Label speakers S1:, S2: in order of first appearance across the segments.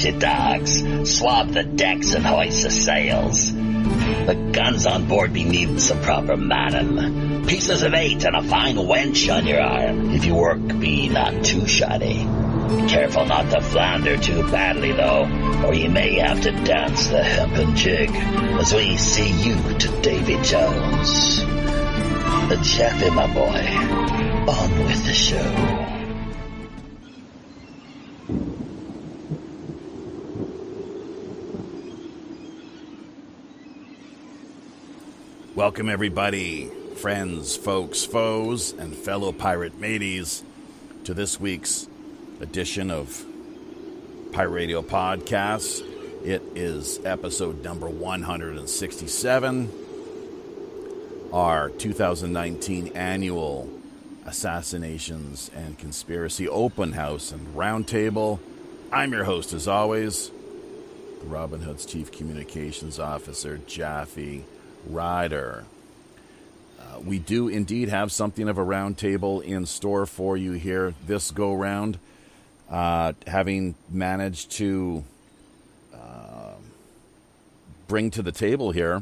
S1: you dogs. Swab the decks and hoist the sails. The guns on board be needing some proper manning. Pieces of 8 and a fine wench on your arm. If you work, be not too shoddy. Careful not to flounder too badly, though, or you may have to dance the hempen jig as we see you to Davy Jones. The Chaffee, my boy. On with the show.
S2: Welcome, everybody, friends, folks, foes, and fellow pirate mateys, to this week's edition of Pirate Radio Podcasts. It is episode number 167, our 2019 annual Assassinations and Conspiracy Open House and Roundtable. I'm your host, as always, Robin Hood's Chief Communications Officer, Jaffe Ryder. We do indeed have something of a roundtable in store for you here this go-round. Having managed to bring to the table here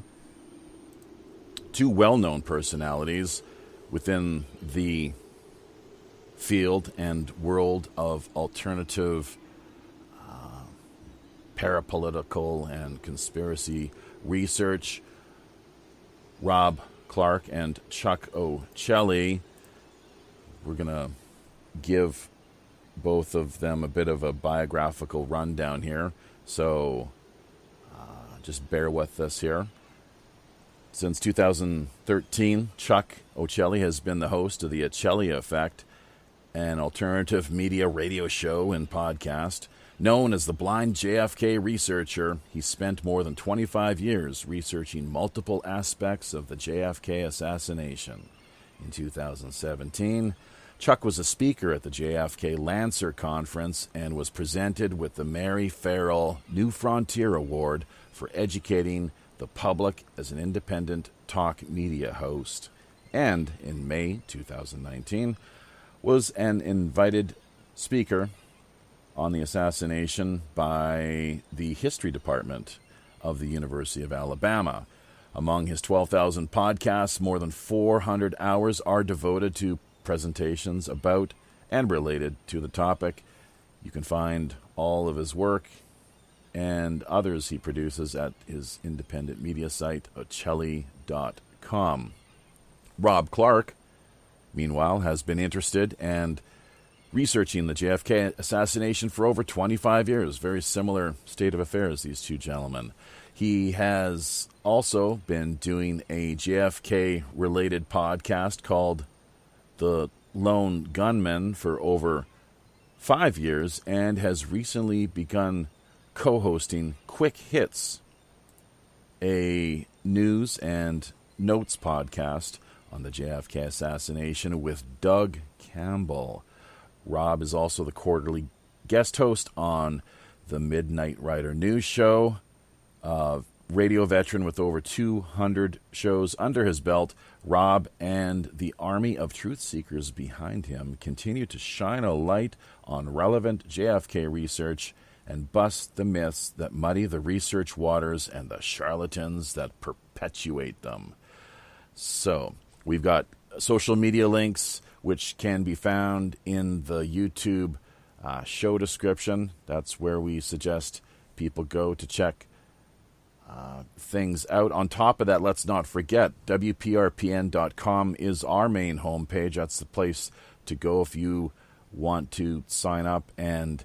S2: two well-known personalities within the field and world of alternative parapolitical and conspiracy research, Rob Clark and Chuck O'Celli. We're going to give both of them a bit of a biographical rundown here, so just bear with us here. Since 2013, Chuck O'Celli has been the host of the O'Celli Effect, an alternative media radio show and podcast. Known as the Blind JFK Researcher, he spent more than 25 years researching multiple aspects of the JFK assassination. In 2017, Chuck was a speaker at the JFK Lancer Conference and was presented with the Mary Farrell New Frontier Award for educating the public as an independent talk media host. And in May 2019, was an invited speaker on the assassination by the History Department of the University of Alabama. Among his 12,000 podcasts, more than 400 hours are devoted to presentations about and related to the topic. You can find all of his work and others he produces at his independent media site, O'Celli.com. Rob Clark, meanwhile, has been interested and researching the JFK assassination for over 25 years. Very similar state of affairs, these two gentlemen. He has also been doing a JFK-related podcast called The Lone Gunman for over 5 years and has recently begun co-hosting Quick Hits, a news and notes podcast on the JFK assassination with Doug Campbell. Rob is also the quarterly guest host on the Midnight Rider News Show. Radio veteran with over 200 shows under his belt, Rob and the army of truth seekers behind him continue to shine a light on relevant JFK research and bust the myths that muddy the research waters and the charlatans that perpetuate them. So, we've got social media links, which can be found in the YouTube show description. That's where we suggest people go to check things out. On top of that, let's not forget, WPRPN.com is our main homepage. That's the place to go if you want to sign up and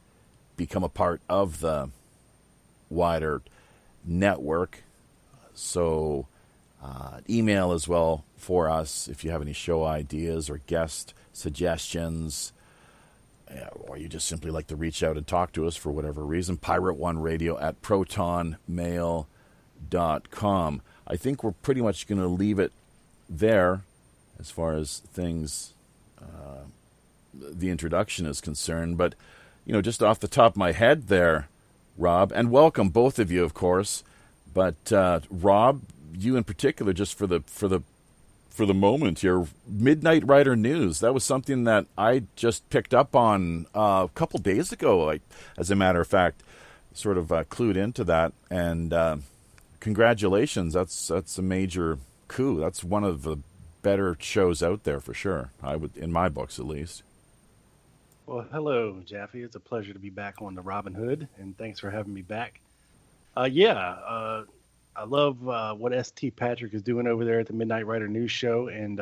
S2: become a part of the wider network. So email as well for us if you have any show ideas or guest suggestions, or you just simply like to reach out and talk to us for whatever reason. PirateOneRadio@protonmail.com. I think we're pretty much going to leave it there as far as things, the introduction is concerned. But, just off the top of my head there, Rob, and welcome both of you, of course. But Rob, you in particular, just for the moment, your Midnight Rider News, that was something that I just picked up on a couple days ago, as a matter of fact. sort of clued into that. And congratulations, that's a major coup. That's one of the better shows out there for sure. I would, in my books at least.
S3: Well, hello, Jaffe. It's a pleasure to be back on the Robin Hood, and thanks for having me back. I love what St. Patrick is doing over there at the Midnight Rider News Show. And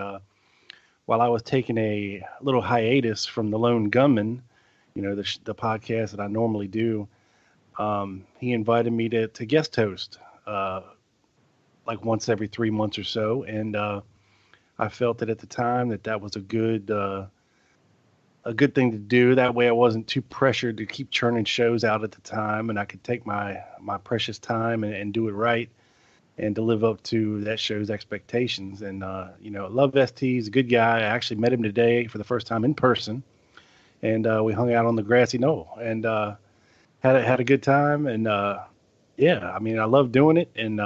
S3: while I was taking a little hiatus from the Lone Gunman, the podcast that I normally do, he invited me to guest host like once every 3 months or so. And I felt that at the time that was a good thing to do. That way I wasn't too pressured to keep churning shows out at the time, and I could take my precious time and do it right and to live up to that show's expectations. And, love ST. He's a good guy. I actually met him today for the first time in person, and we hung out on the grassy knoll and had a good time. And, I love doing it, and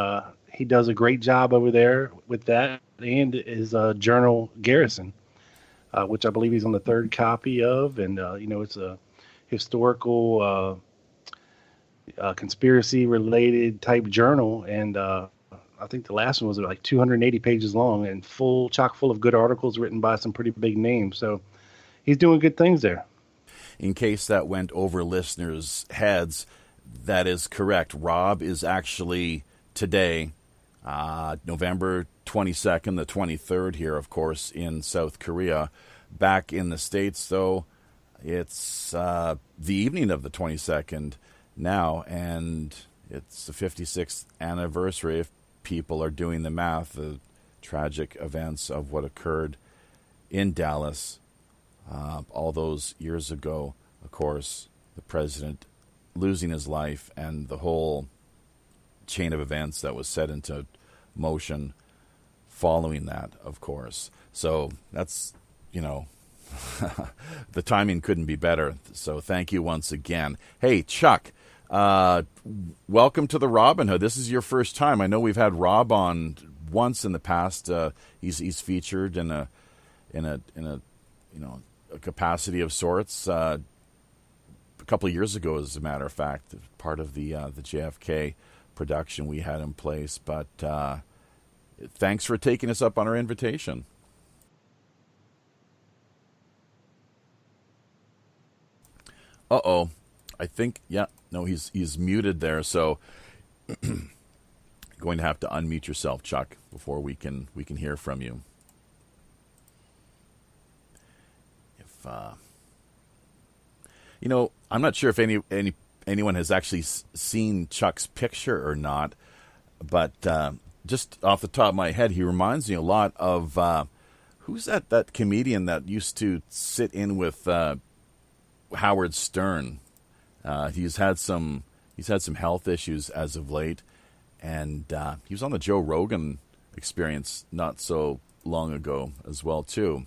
S3: he does a great job over there with that and his journal, Garrison, which I believe he's on the third copy of. And, it's a historical conspiracy-related type journal. And I think the last one was like 280 pages long and chock full of good articles written by some pretty big names. So he's doing good things there.
S2: In case that went over listeners' heads, that is correct. Rob is actually today, November 22nd, the 23rd here, of course, in South Korea. Back in the States, though, it's the evening of the 22nd now, and it's the 56th anniversary, if people are doing the math, the tragic events of what occurred in Dallas all those years ago. Of course, the president losing his life and the whole chain of events that was set into motion following that, of course. So that's, the timing couldn't be better. So thank you once again. Hey, Chuck, welcome to the Robin Hood. This is your first time. I know we've had Rob on once in the past. He's featured in a capacity of sorts. A couple of years ago, as a matter of fact, part of the JFK production we had in place. But thanks for taking us up on our invitation. Uh-oh. I think, he's muted there. So going to have to unmute yourself, Chuck, before we can hear from you. If I'm not sure if anyone has actually seen Chuck's picture or not, but just off the top of my head, he reminds me a lot of who's that comedian that used to sit in with Howard Stern. He's had some health issues as of late, and he was on the Joe Rogan Experience not so long ago as well too.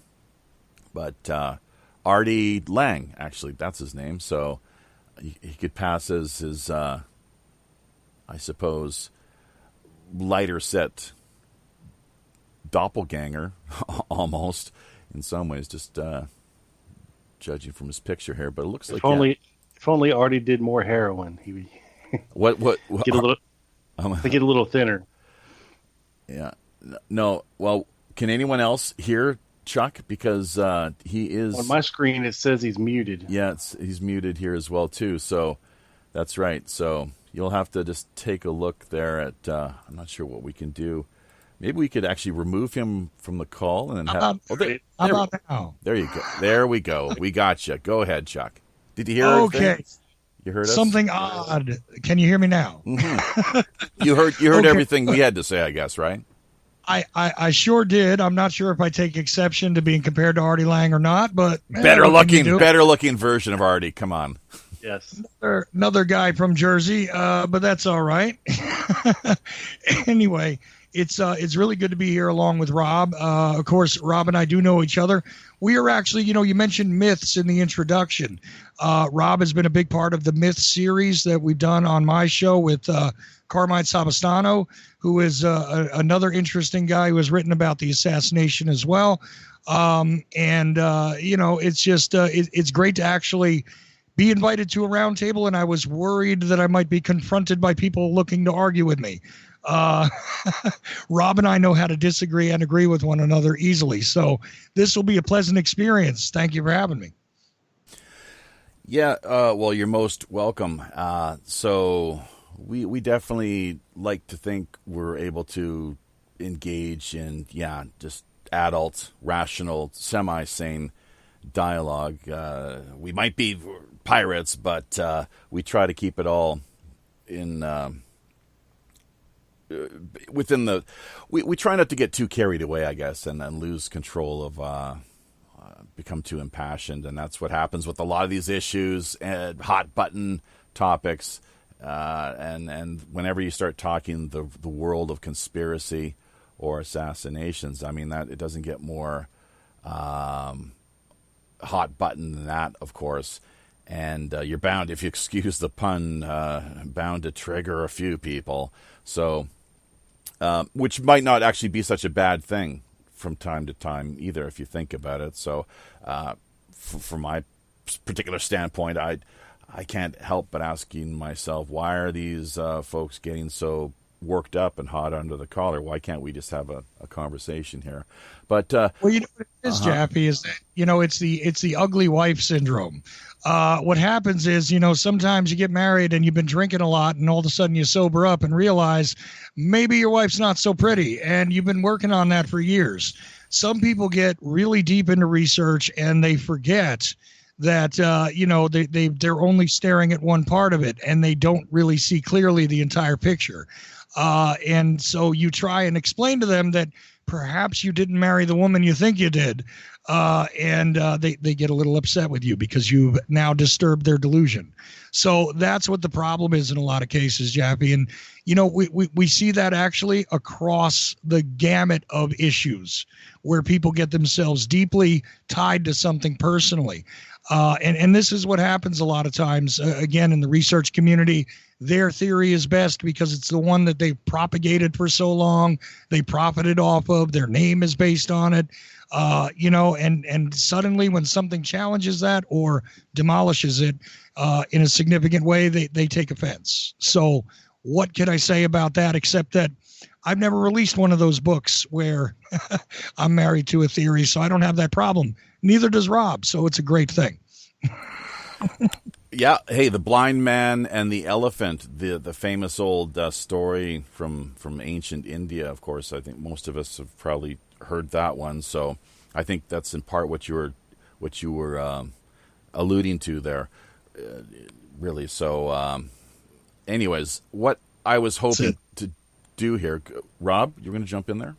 S2: But Artie Lang, actually, that's his name. So he could pass as his, I suppose, lighter set doppelganger, almost in some ways. Just judging from his picture here, but it looks like
S3: if only Artie did more heroin, he would
S2: what
S3: get a little thinner.
S2: Yeah, no. Well, can anyone else hear Chuck? Because he is
S3: on my screen. It says he's muted.
S2: Yeah, he's muted here as well too. So that's right. So you'll have to just take a look there at. I'm not sure what we can do. Maybe we could actually remove him from the call and have. There you go. There we go. We got you. Go ahead, Chuck. Did you hear everything?
S4: Okay.
S2: You heard us?
S4: Something odd. Can you hear me now?
S2: Mm-hmm. You heard everything we had to say, I guess, right?
S4: I sure did. I'm not sure if I take exception to being compared to Artie Lang or not, but
S2: better looking version of Artie. Come on.
S3: Yes.
S4: Another guy from Jersey, but that's all right. Anyway, it's really good to be here along with Rob. Of course, Rob and I do know each other. We are actually, you mentioned myths in the introduction. Rob has been a big part of the myth series that we've done on my show with Carmine Savastano, who is another interesting guy who has written about the assassination as well. It's just it's great to actually be invited to a round table, and I was worried that I might be confronted by people looking to argue with me. Rob and I know how to disagree and agree with one another easily. So this will be a pleasant experience. Thank you for having me.
S2: Yeah, well, you're most welcome. So we definitely like to think we're able to engage in, just adult, rational, semi-sane dialogue. We might be pirates, but we try to keep it all in within the. We try not to get too carried away, I guess, and then lose control of. Become too impassioned, and that's what happens with a lot of these issues and hot button topics. And whenever you start talking the world of conspiracy or assassinations, I mean that it doesn't get more hot button than that, of course. And you're bound, if you excuse the pun, bound to trigger a few people. So, which might not actually be such a bad thing from time to time either, if you think about it. So, from my particular standpoint, I can't help but asking myself, why are these folks getting so worked up and hot under the collar? Why can't we just have a conversation here? But
S4: well, you know what it is, Jaffe, is that, it's the ugly wife syndrome. What happens is, sometimes you get married and you've been drinking a lot, and all of a sudden you sober up and realize maybe your wife's not so pretty, and you've been working on that for years. Some people get really deep into research and they forget that they're only staring at one part of it, and they don't really see clearly the entire picture. And so you try and explain to them that perhaps you didn't marry the woman you think you did. And they get a little upset with you because you've now disturbed their delusion. So that's what the problem is in a lot of cases, Jaffe. And, we see that actually across the gamut of issues where people get themselves deeply tied to something personally. And this is what happens a lot of times, again, in the research community. Their theory is best because it's the one that they've propagated for so long. They profited off of. Their name is based on it. And suddenly when something challenges that or demolishes it in a significant way, they take offense. So what can I say about that except that I've never released one of those books where I'm married to a theory, so I don't have that problem. Neither does Rob, so it's a great thing.
S2: Yeah. Hey, the blind man and the elephant, the famous old story from ancient India. Of course, I think most of us have probably heard that one. So I think that's in part what you were alluding to there, really. So, anyways, what I was hoping to do here, Rob, you're going to jump in there.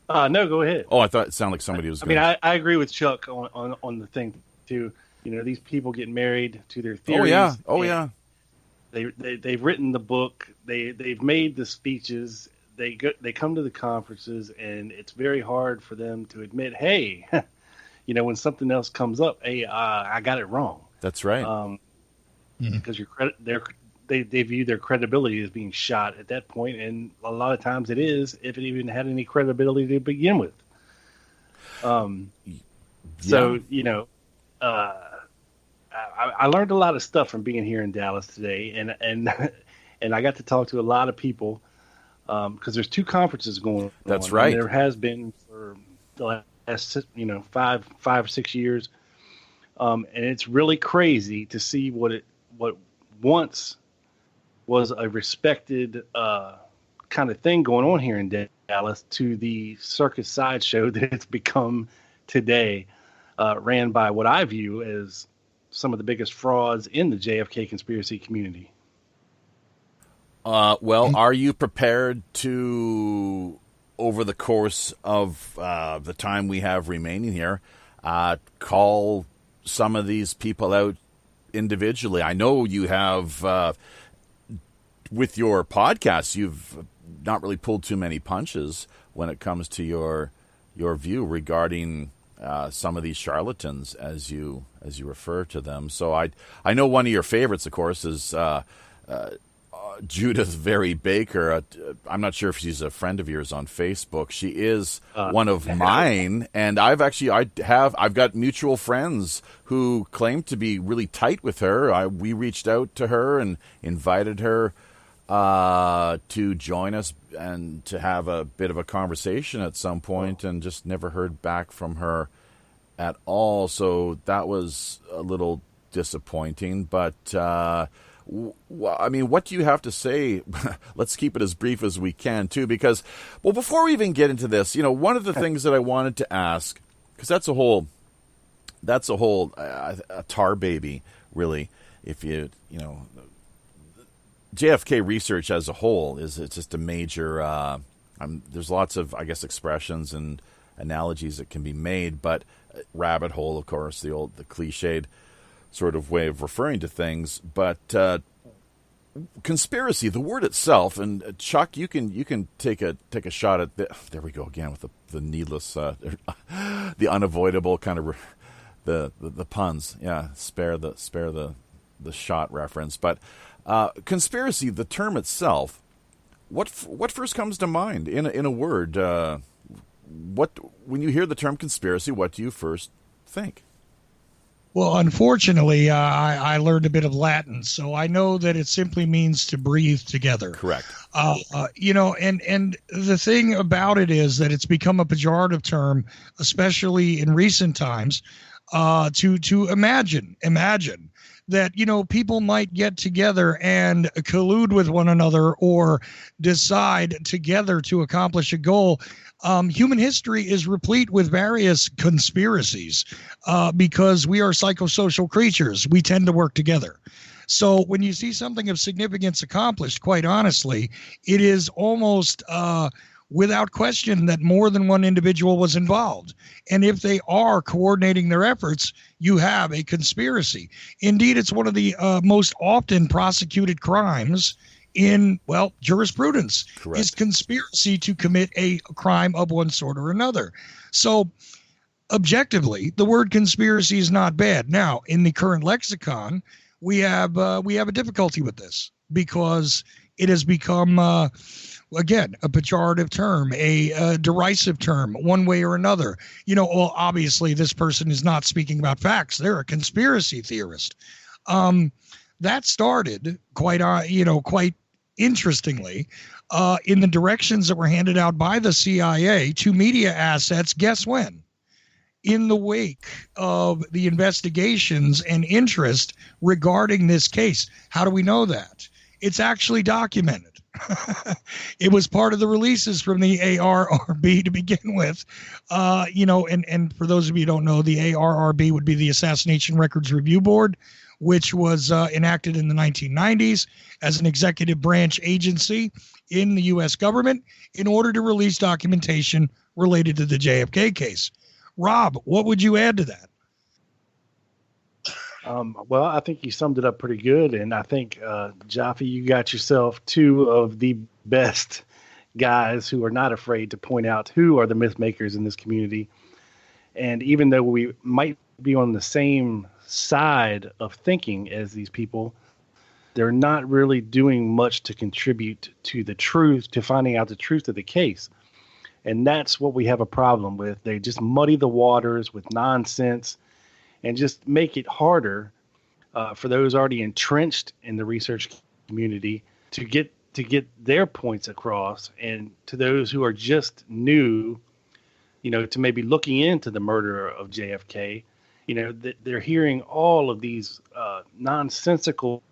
S3: No, go ahead.
S2: Oh, I thought it sounded like somebody was.
S3: I agree with Chuck on the thing too. These people get married to their theories.
S2: Oh yeah.
S3: They've written the book. They've made the speeches. They come to the conferences, and it's very hard for them to admit, hey, when something else comes up, hey, I got it wrong.
S2: That's right.
S3: Because they view their credibility as being shot at that point, and a lot of times it is, if it even had any credibility to begin with. So I learned a lot of stuff from being here in Dallas today, and I got to talk to a lot of people because there's two conferences going on.
S2: That's right.
S3: And there has been for the last 5 or 6 years, and it's really crazy to see what once was a respected kind of thing going on here in Dallas to the circus sideshow that it's become today, ran by what I view as some of the biggest frauds in the JFK conspiracy community.
S2: Well, are you prepared to, over the course of the time we have remaining here, call some of these people out individually? I know you have, with your podcast, you've not really pulled too many punches when it comes to your view regarding some of these charlatans, as you refer to them. So I know one of your favorites, of course, is Judith Very Baker. I'm not sure if she's a friend of yours on Facebook. She is one of mine, and I've got mutual friends who claim to be really tight with her. We reached out to her and invited her to join us and to have a bit of a conversation at some point, and just never heard back from her at all. So that was a little disappointing, but well, I mean, what do you have to say? Let's keep it as brief as we can, too, because, well, before we even get into this, one of the things that I wanted to ask, because that's a whole a tar baby, really. If JFK research as a whole it's just a major. There's lots of, I guess, expressions and analogies that can be made, but rabbit hole, of course, the cliched sort of way of referring to things, but conspiracy, the word itself, and Chuck, you can take a shot at there we go again with the needless, the unavoidable kind of the puns. Yeah, spare the shot reference, but conspiracy, the term itself, what first comes to mind in a word? When you hear the term conspiracy, what do you first think?
S4: Well, unfortunately, I learned a bit of Latin, so I know that it simply means to breathe together. Correct. And the thing about it is that it's become a pejorative term, especially in recent times, to imagine that, people might get together and collude with one another or decide together to accomplish a goal. Human history is replete with various conspiracies because we are psychosocial creatures. We tend to work together. So when you see something of significance accomplished, quite honestly, it is almost without question that more than one individual was involved. And if they are coordinating their efforts, you have a conspiracy. Indeed, it's one of the most often prosecuted crimes in, jurisprudence. Correct. Is conspiracy to commit a crime of one sort or another. So objectively, the word conspiracy is not bad. Now, in the current lexicon, we have a difficulty with this because it has become again, a pejorative term, a derisive term, one way or another. Obviously, this person is not speaking about facts. They're a conspiracy theorist. That started quite interestingly in the directions that were handed out by the CIA to media assets. Guess when? In the wake of the investigations and interest regarding this case. How do we know that? It's actually documented. It was part of the releases from the ARRB to begin with. And for those of you who don't know, the ARRB would be the Assassination Records Review Board, which was enacted in the 1990s as an executive branch agency in the U.S. government in order to release documentation related to the JFK case. Rob, what would you add to that?
S3: Well, I think you summed it up pretty good. And I think, Jaffe, you got yourself two of the best guys who are not afraid to point out who are the myth makers in this community. And even though we might be on the same side of thinking as these people, they're not really doing much to contribute to the truth, to finding out the truth of the case. And that's what we have a problem with. They just muddy the waters with nonsense and just make it harder for those already entrenched in the research community to get their points across, and to those who are just new, to maybe looking into the murder of JFK, they're hearing all of these nonsensical,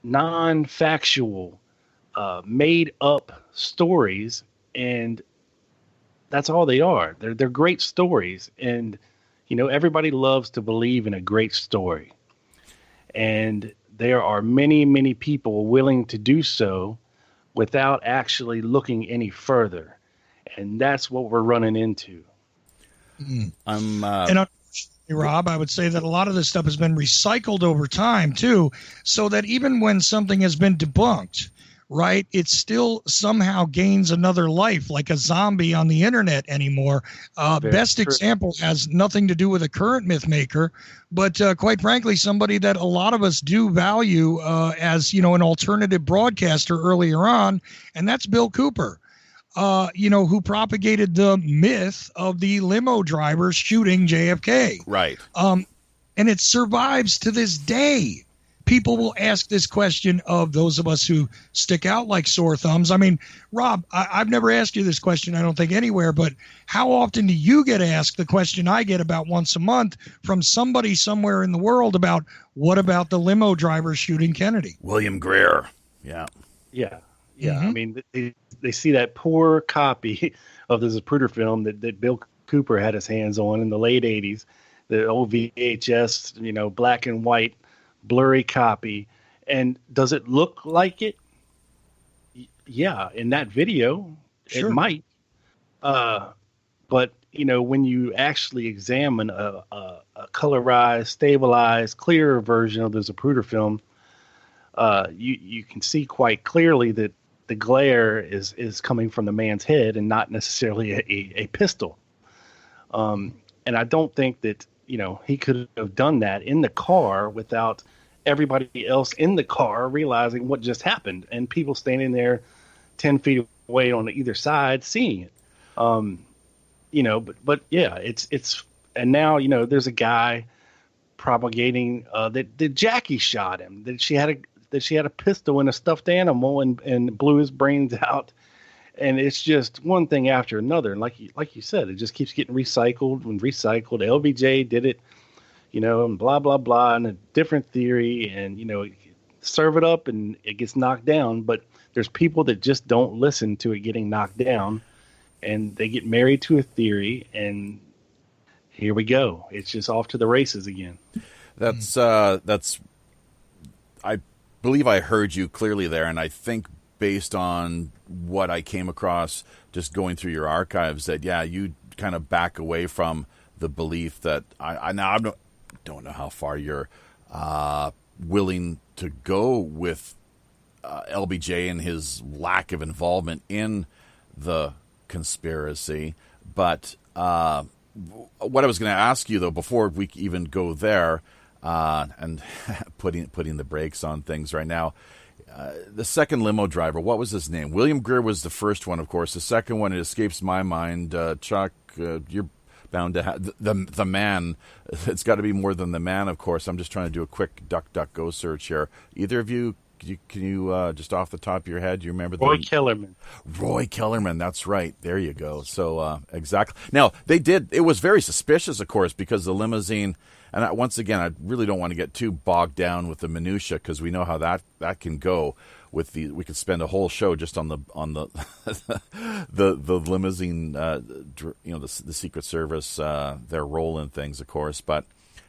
S3: non-factual, made up stories, and that's all they are. They're great stories, and everybody loves to believe in a great story. And there are many, many people willing to do so without actually looking any further. And that's what we're running into.
S4: And unfortunately, Rob, I would say that a lot of this stuff has been recycled over time, too, so that even when something has been debunked, right, it still somehow gains another life, like a zombie on the internet anymore. Best
S3: true.
S4: example has nothing to do with a current myth maker, but quite frankly, somebody that a lot of us do value as, an alternative broadcaster earlier on, and that's Bill Cooper. Who propagated the myth of the limo driver shooting JFK.
S2: Right.
S4: And it survives to this day. People will ask this question of those of us who stick out like sore thumbs. I mean, Rob, I've never asked you this question, I don't think, anywhere, but how often do you get asked the question I get about once a month from somebody somewhere in the world about what about the limo driver shooting Kennedy?
S2: William Greer. Yeah.
S3: Yeah. Yeah.
S4: Mm-hmm.
S3: I mean, they see that poor copy of the Zapruder film that Bill Cooper had his hands on in the late 80s, the old VHS, black and white, blurry copy. And does it look like it? Yeah. In that video,
S4: Sure.
S3: It might. But, when you actually examine a colorized, stabilized, clearer version of the Zapruder film, you can see quite clearly that the glare is coming from the man's head and not necessarily a pistol. And I don't think that, he could have done that in the car without everybody else in the car realizing what just happened and people standing there 10 feet away on either side seeing it. But yeah, it's, and now, there's a guy propagating that Jackie shot him, that she had a pistol and a stuffed animal and blew his brains out. And it's just one thing after another. And like you said, it just keeps getting recycled and recycled. LBJ did it, and blah, blah, blah, and a different theory. And, serve it up and it gets knocked down. But there's people that just don't listen to it getting knocked down. And they get married to a theory. And here we go. It's just off to the races again.
S2: That's I believe I heard you clearly there, and I think based on what I came across just going through your archives that, yeah, you kind of back away from the belief that I don't know how far you're willing to go with LBJ and his lack of involvement in the conspiracy. But what I was going to ask you, though, before we even go there, and putting the brakes on things right now. The second limo driver, what was his name? William Greer was the first one, of course. The second one, it escapes my mind. Chuck, you're bound to have the man. It's got to be more than the man, of course. I'm just trying to do a quick DuckDuckGo search here. Either of you, can you just off the top of your head, do you remember?
S3: Roy Kellerman.
S2: Roy Kellerman, that's right. There you go. So exactly. Now it was very suspicious, of course, because the limousine. And once again, I really don't want to get too bogged down with the minutia because we know how that can go. We could spend a whole show just on the the limousine, the Secret Service, their role in things, of course. But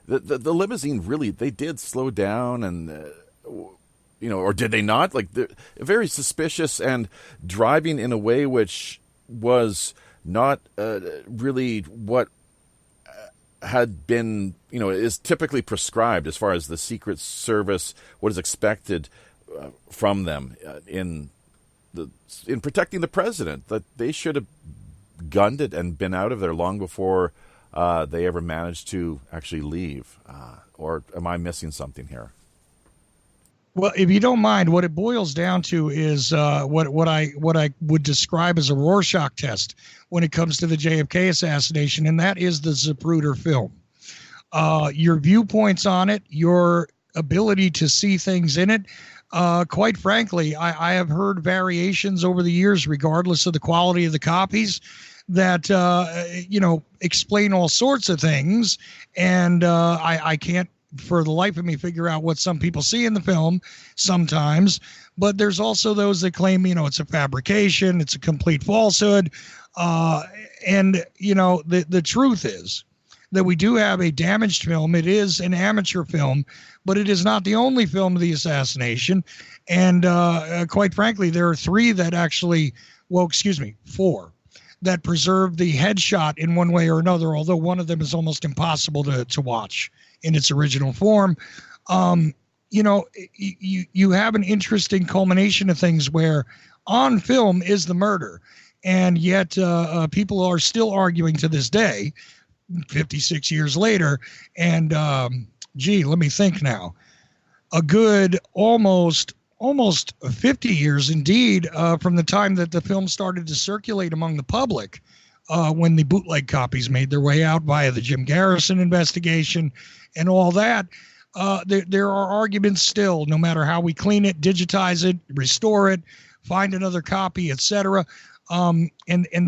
S2: the limousine really, they did slow down, and or did they not? Like, they're very suspicious and driving in a way which was not really what had been, is typically prescribed as far as the Secret Service, what is expected from them in protecting the president. That they should have gunned it and been out of there long before they ever managed to actually leave. Or am I missing something here?
S4: Well, if you don't mind, what it boils down to is what I would describe as a Rorschach test when it comes to the JFK assassination, and that is the Zapruder film. Your viewpoints on it, your ability to see things in it. Quite frankly, I have heard variations over the years, regardless of the quality of the copies, that explain all sorts of things, and I can't for the life of me figure out what some people see in the film sometimes. But there's also those that claim, it's a fabrication, it's a complete falsehood. And the truth is that we do have a damaged film. It is an amateur film, but it is not the only film of the assassination. And quite frankly, there are four that preserve the headshot in one way or another, although one of them is almost impossible to watch in its original form. you have an interesting culmination of things where on film is the murder, and yet people are still arguing to this day, 56 years later, and let me think now, a good almost 50 years indeed from the time that the film started to circulate among the public, when the bootleg copies made their way out via the Jim Garrison investigation and all that. There are arguments still, no matter how we clean it, digitize it, restore it, find another copy, etc. And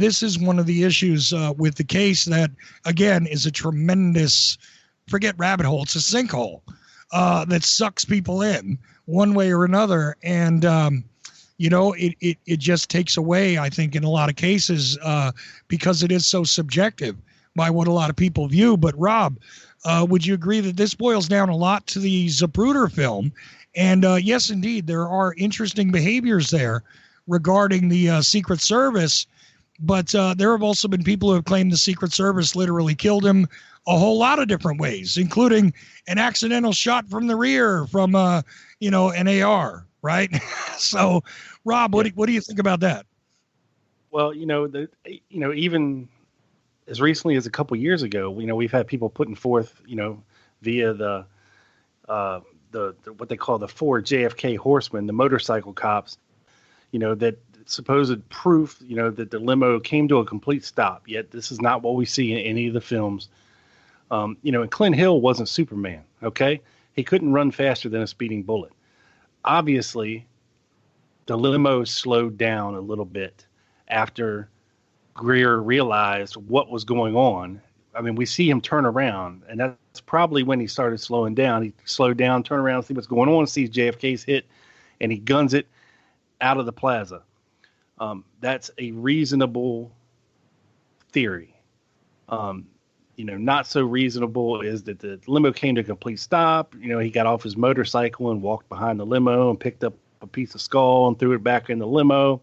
S4: this is one of the issues with the case that, again, is a tremendous, forget rabbit hole, it's a sinkhole that sucks people in one way or another. And, it just takes away, I think, in a lot of cases, because it is so subjective by what a lot of people view. But Rob, would you agree that this boils down a lot to the Zapruder film? And yes, indeed, there are interesting behaviors there regarding the Secret Service. But there have also been people who have claimed the Secret Service literally killed him a whole lot of different ways, including an accidental shot from the rear from, an AR, right? So, Rob, what do you think about that?
S3: Well, even as recently as a couple years ago, we've had people putting forth, via the what they call the 4 JFK horsemen, the motorcycle cops, that supposed proof, that the limo came to a complete stop. Yet this is not what we see in any of the films. And Clint Hill wasn't Superman. Okay, he couldn't run faster than a speeding bullet. Obviously, the limo slowed down a little bit after Greer realized what was going on. I mean, we see him turn around, and that's probably when he started slowing down. He slowed down, turned around, see what's going on, sees JFK's hit, and he guns it out of the plaza. That's a reasonable theory. Not so reasonable is that the limo came to a complete stop. He got off his motorcycle and walked behind the limo and picked up a piece of skull and threw it back in the limo.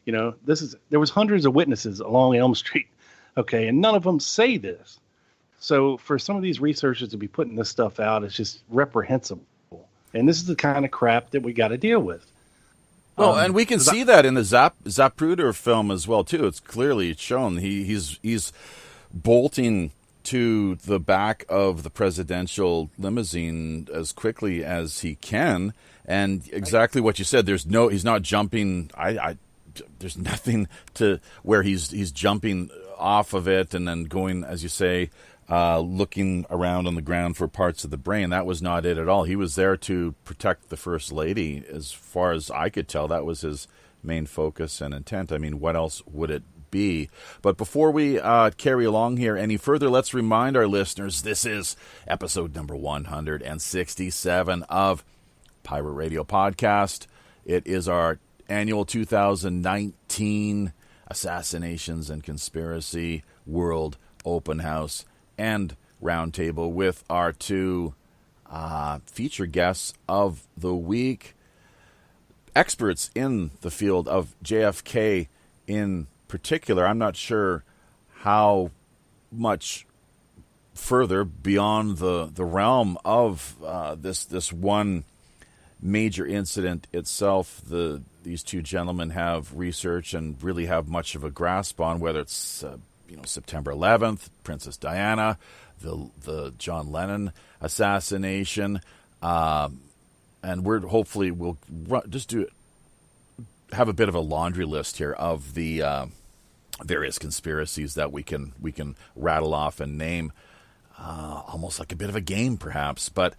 S3: There was hundreds of witnesses along Elm Street. Okay. And none of them say this. So for some of these researchers to be putting this stuff out, it's just reprehensible. And this is the kind of crap that we got to deal with.
S2: Well, and we can see that in the Zapruder film as well, too. It's clearly shown he's bolting to the back of the presidential limousine as quickly as he can. And exactly what you said, he's not jumping. There's nothing to where he's jumping off of it and then going, as you say, looking around on the ground for parts of the brain. That was not it at all. He was there to protect the First Lady. As far as I could tell, that was his main focus and intent. I mean, what else would it be? But before we carry along here any further, let's remind our listeners this is episode number 167 of Pirate Radio Podcast. It is our annual 2019 Assassinations and Conspiracy World Open House and Roundtable with our two feature guests of the week, experts in the field of JFK in particular. I'm not sure how much further beyond the realm of this one major incident itself these two gentlemen have researched and really have much of a grasp on, whether it's September 11th, Princess Diana, the John Lennon assassination, and we'll just have a bit of a laundry list here of the various conspiracies that we can rattle off and name, almost like a bit of a game, perhaps. But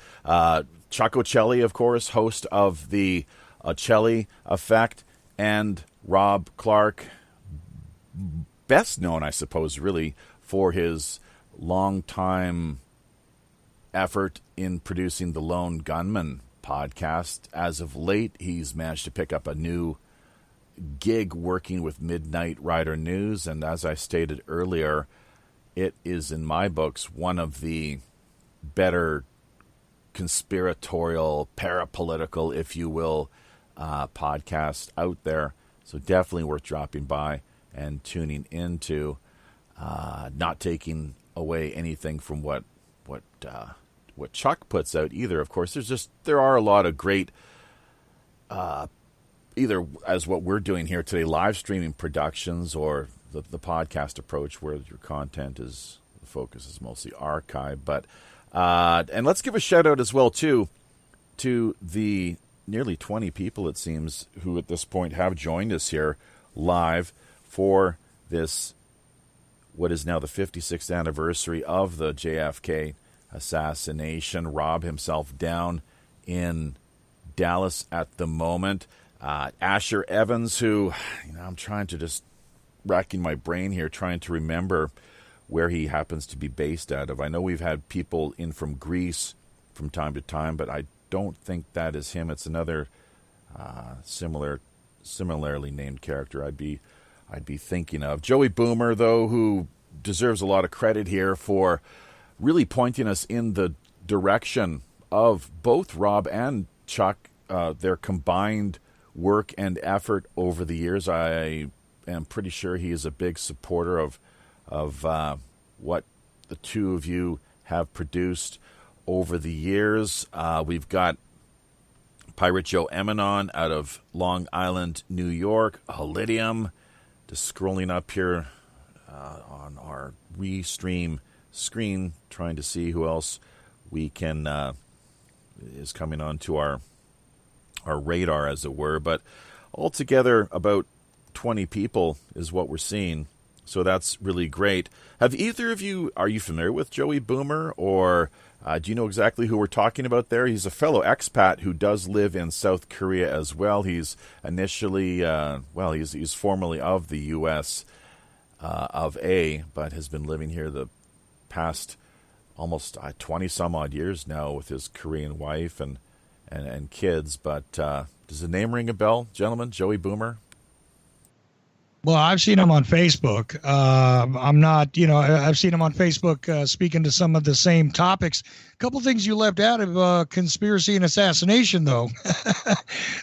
S2: Chuck Ocelli, of course, host of the Ocelli Effect, and Rob Clark, best known, I suppose, really, for his long-time effort in producing the Lone Gunman podcast. As of late, he's managed to pick up a new gig working with Midnight Rider News, and as I stated earlier, it is, in my books, one of the better conspiratorial, parapolitical, if you will, podcast out there. So definitely worth dropping by and tuning into, not taking away anything from what what Chuck puts out either. Of course, there are a lot of great, either as what we're doing here today, live streaming productions, or the podcast approach where your content is, the focus is mostly archive. But and let's give a shout out as well too to the nearly 20 people, it seems, who at this point have joined us here live for this, what is now the 56th anniversary of the JFK assassination. Rob himself down in Dallas at the moment. Asher Evans, who, I'm trying to just racking my brain here, trying to remember where he happens to be based out of. I know we've had people in from Greece from time to time, but I don't think that is him. It's another similarly named character I'd be thinking of. Joey Boomer, though, who deserves a lot of credit here for really pointing us in the direction of both Rob and Chuck, their combined work and effort over the years. I am pretty sure he is a big supporter of what the two of you have produced over the years. We've got Pirate Joe Eminon out of Long Island, New York. Halidium, just scrolling up here on our restream screen, trying to see who else we can is coming onto our radar, as it were. But altogether, about 20 people is what we're seeing. So that's really great. Have either of you, are you familiar with Joey Boomer, or do you know exactly who we're talking about there? He's a fellow expat who does live in South Korea as well. He's initially, he's formerly of the U.S. Of A, but has been living here the past almost 20 some odd years now with his Korean wife and kids. But does the name ring a bell, gentlemen? Joey Boomer?
S4: Well, I've seen him on Facebook. I'm not, I've seen him on Facebook speaking to some of the same topics. A couple things you left out of conspiracy and assassination, though,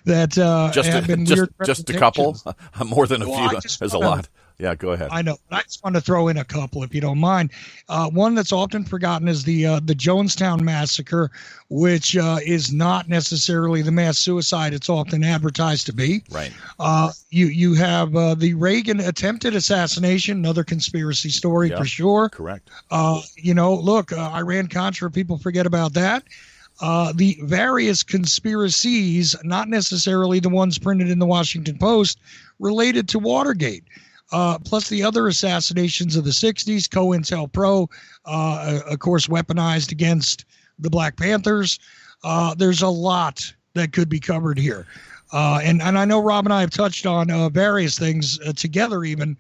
S4: that have been weird.
S2: Just a couple, more than a few. There's a lot. Yeah, go ahead.
S4: I know. I just want to throw in a couple, if you don't mind. One that's often forgotten is the Jonestown massacre, which is not necessarily the mass suicide it's often advertised to be.
S2: Right.
S4: You have the Reagan attempted assassination, another conspiracy story for sure.
S2: Correct.
S4: Look, Iran-Contra, people forget about that. The various conspiracies, not necessarily the ones printed in the Washington Post, related to Watergate. Plus the other assassinations of the 60s, COINTELPRO, of course, weaponized against the Black Panthers. There's a lot that could be covered here. And I know Rob and I have touched on various things together even.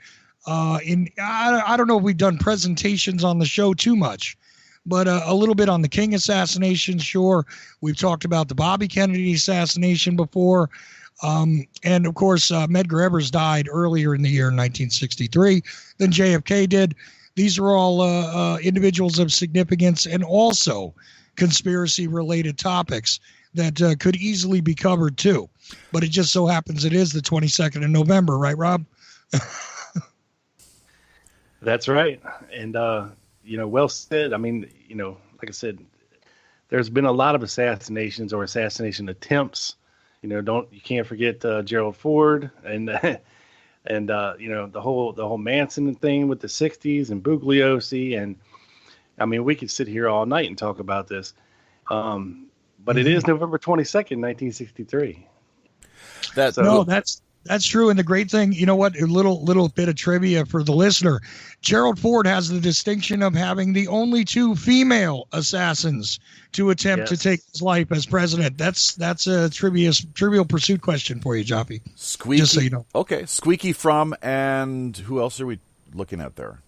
S4: I don't know if we've done presentations on the show too much, but a little bit on the King assassination, sure. We've talked about the Bobby Kennedy assassination before. And of course, Medgar Evers died earlier in the year 1963 than JFK did. These are all individuals of significance and also conspiracy-related topics that could easily be covered too. But it just so happens it is the 22nd of November, right, Rob?
S3: That's right. And, well said. I mean, like I said, there's been a lot of assassinations or assassination attempts. You can't forget Gerald Ford and the whole Manson thing with the 60s and Bugliosi. And I mean, we could sit here all night and talk about this. But it is November 22nd, 1963.
S4: That's true. And the great thing, you know what, a little bit of trivia for the listener. Gerald Ford has the distinction of having the only two female assassins to attempt to take his life as president. That's a trivial pursuit question for you, Joppy.
S2: Squeaky.
S4: Just so you know.
S2: Okay. Squeaky from, and who else are we looking at there?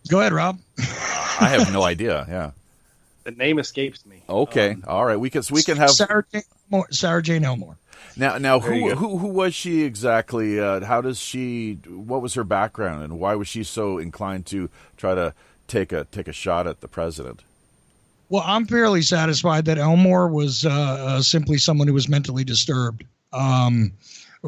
S4: Go ahead, Rob.
S2: I have no idea. Yeah.
S3: The name escapes me.
S2: Okay. All right. We can have
S4: Sarah Jane Elmore.
S2: Now, who was she exactly? What was her background, and why was she so inclined to try to take a shot at the president?
S4: Well, I'm fairly satisfied that Elmore was simply someone who was mentally disturbed.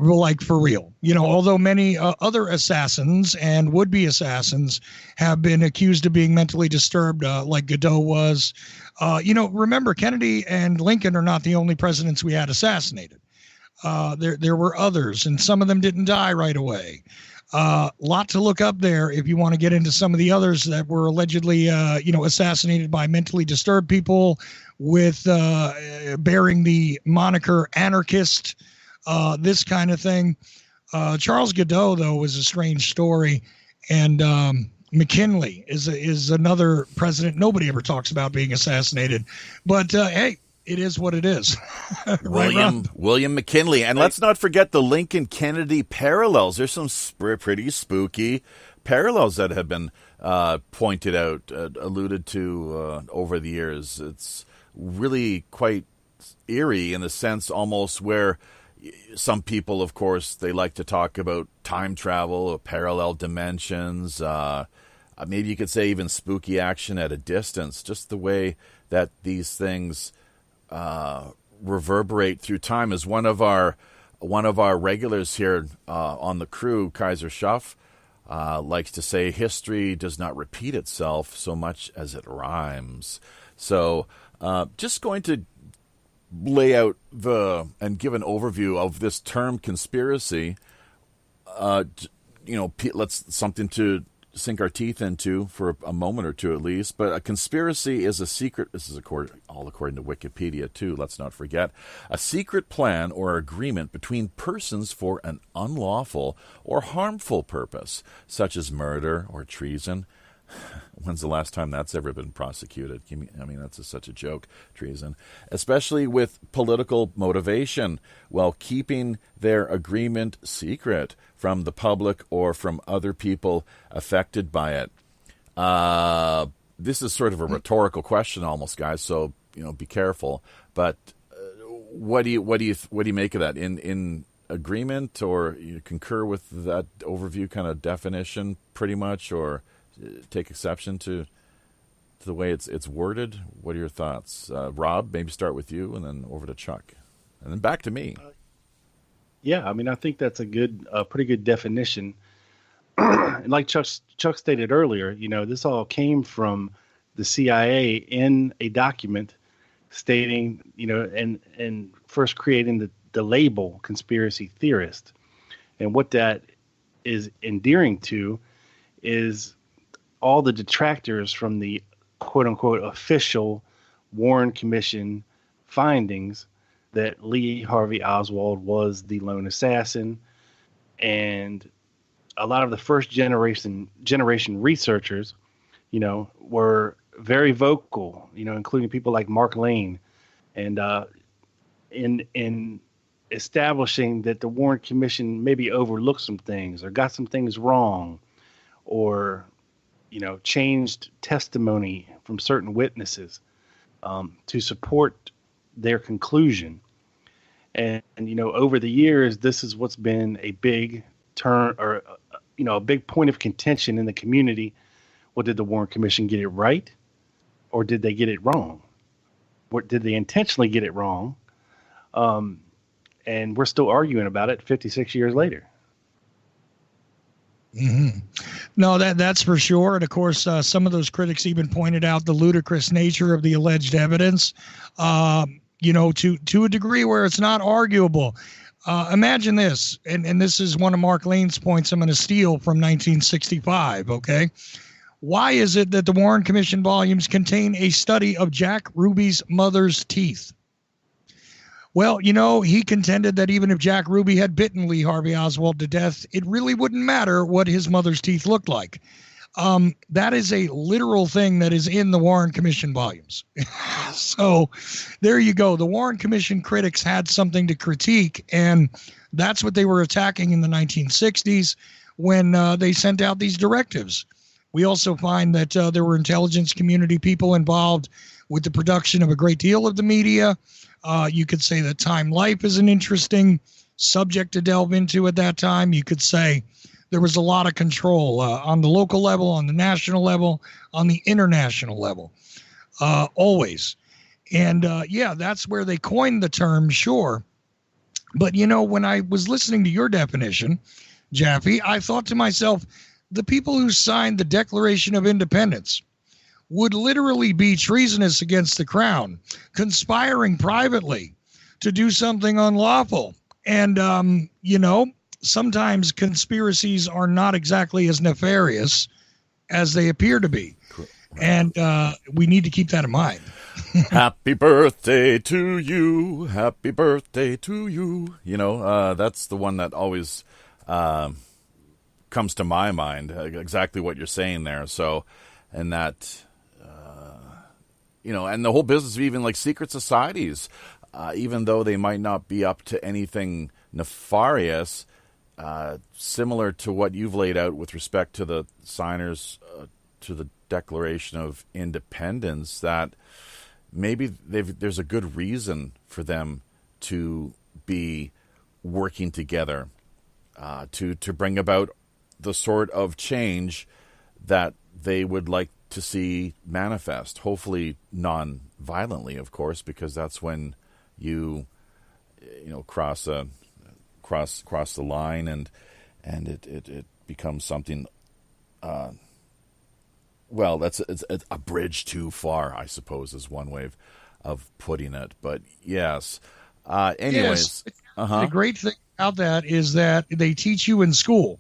S4: like for real. Although many other assassins and would-be assassins have been accused of being mentally disturbed, like Godot was. Remember, Kennedy and Lincoln are not the only presidents we had assassinated. There were others, and some of them didn't die right away. Lot to look up there if you want to get into some of the others that were allegedly, assassinated by mentally disturbed people with bearing the moniker anarchist, this kind of thing. Charles Godot, though, was a strange story, and McKinley is another president nobody ever talks about being assassinated. But hey, it is what it is.
S2: William McKinley. And let's not forget the Lincoln-Kennedy parallels. There's some pretty spooky parallels that have been pointed out, alluded to over the years. It's really quite eerie in the sense almost where some people, of course, they like to talk about time travel or parallel dimensions. Maybe you could say even spooky action at a distance, just the way that these things reverberate through time. As one of our regulars here on the crew, Kaiser Schuff, likes to say, history does not repeat itself so much as it rhymes. So just going to lay out and give an overview of this term conspiracy. Let's something to sink our teeth into for a moment or two at least. But a conspiracy is a secret. This is all according to Wikipedia too. Let's not forget a secret plan or agreement between persons for an unlawful or harmful purpose, such as murder or treason. When's the last time that's ever been prosecuted? I mean, that's such a joke, treason. Especially with political motivation, while keeping their agreement secret from the public or from other people affected by it. This is sort of a rhetorical question almost, guys, so be careful. But what do you make of that? In agreement, or you concur with that overview kind of definition pretty much, or take exception to the way it's worded? What are your thoughts? Rob, maybe start with you and then over to Chuck and then back to me.
S3: Yeah, I mean, I think that's a pretty good definition. And like Chuck stated earlier, this all came from the CIA in a document stating, and first creating the label conspiracy theorist. And what that is endearing to is all the detractors from the quote unquote official Warren Commission findings that Lee Harvey Oswald was the lone assassin. And a lot of the first generation researchers, were very vocal, including people like Mark Lane, and in establishing that the Warren Commission maybe overlooked some things or got some things wrong, or changed testimony from certain witnesses to support their conclusion. And over the years, this is what's been a big turn, or a big point of contention in the community. Well, did the Warren Commission get it right, or did they get it wrong? Or did they intentionally get it wrong? And we're still arguing about it 56 years later.
S4: Mm-hmm. No, that's for sure. And of course, some of those critics even pointed out the ludicrous nature of the alleged evidence, to a degree where it's not arguable. Imagine this, and this is one of Mark Lane's points I'm going to steal from 1965, okay? Why is it that the Warren Commission volumes contain a study of Jack Ruby's mother's teeth? Well, he contended that even if Jack Ruby had bitten Lee Harvey Oswald to death, it really wouldn't matter what his mother's teeth looked like. That is a literal thing that is in the Warren Commission volumes. So there you go. The Warren Commission critics had something to critique, and that's what they were attacking in the 1960s when they sent out these directives. We also find that there were intelligence community people involved with the production of a great deal of the media. You could say that Time Life is an interesting subject to delve into at that time. You could say there was a lot of control on the local level, on the national level, on the international level, always. And that's where they coined the term, sure. But, when I was listening to your definition, Jaffe, I thought to myself, the people who signed the Declaration of Independence would literally be treasonous against the crown, conspiring privately to do something unlawful. And, sometimes conspiracies are not exactly as nefarious as they appear to be. And we need to keep that in mind.
S2: Happy birthday to you. Happy birthday to you. That's the one that always comes to my mind, exactly what you're saying there. So, and that, and the whole business of even like secret societies, even though they might not be up to anything nefarious, similar to what you've laid out with respect to the signers to the Declaration of Independence, that maybe there's a good reason for them to be working together to bring about the sort of change that they would like to see manifest. Hopefully non-violently, of course, because that's when you cross the line and it becomes something. It's a bridge too far, I suppose, is one way of putting it. But yes. Anyways,
S4: The great thing about that is that they teach you in school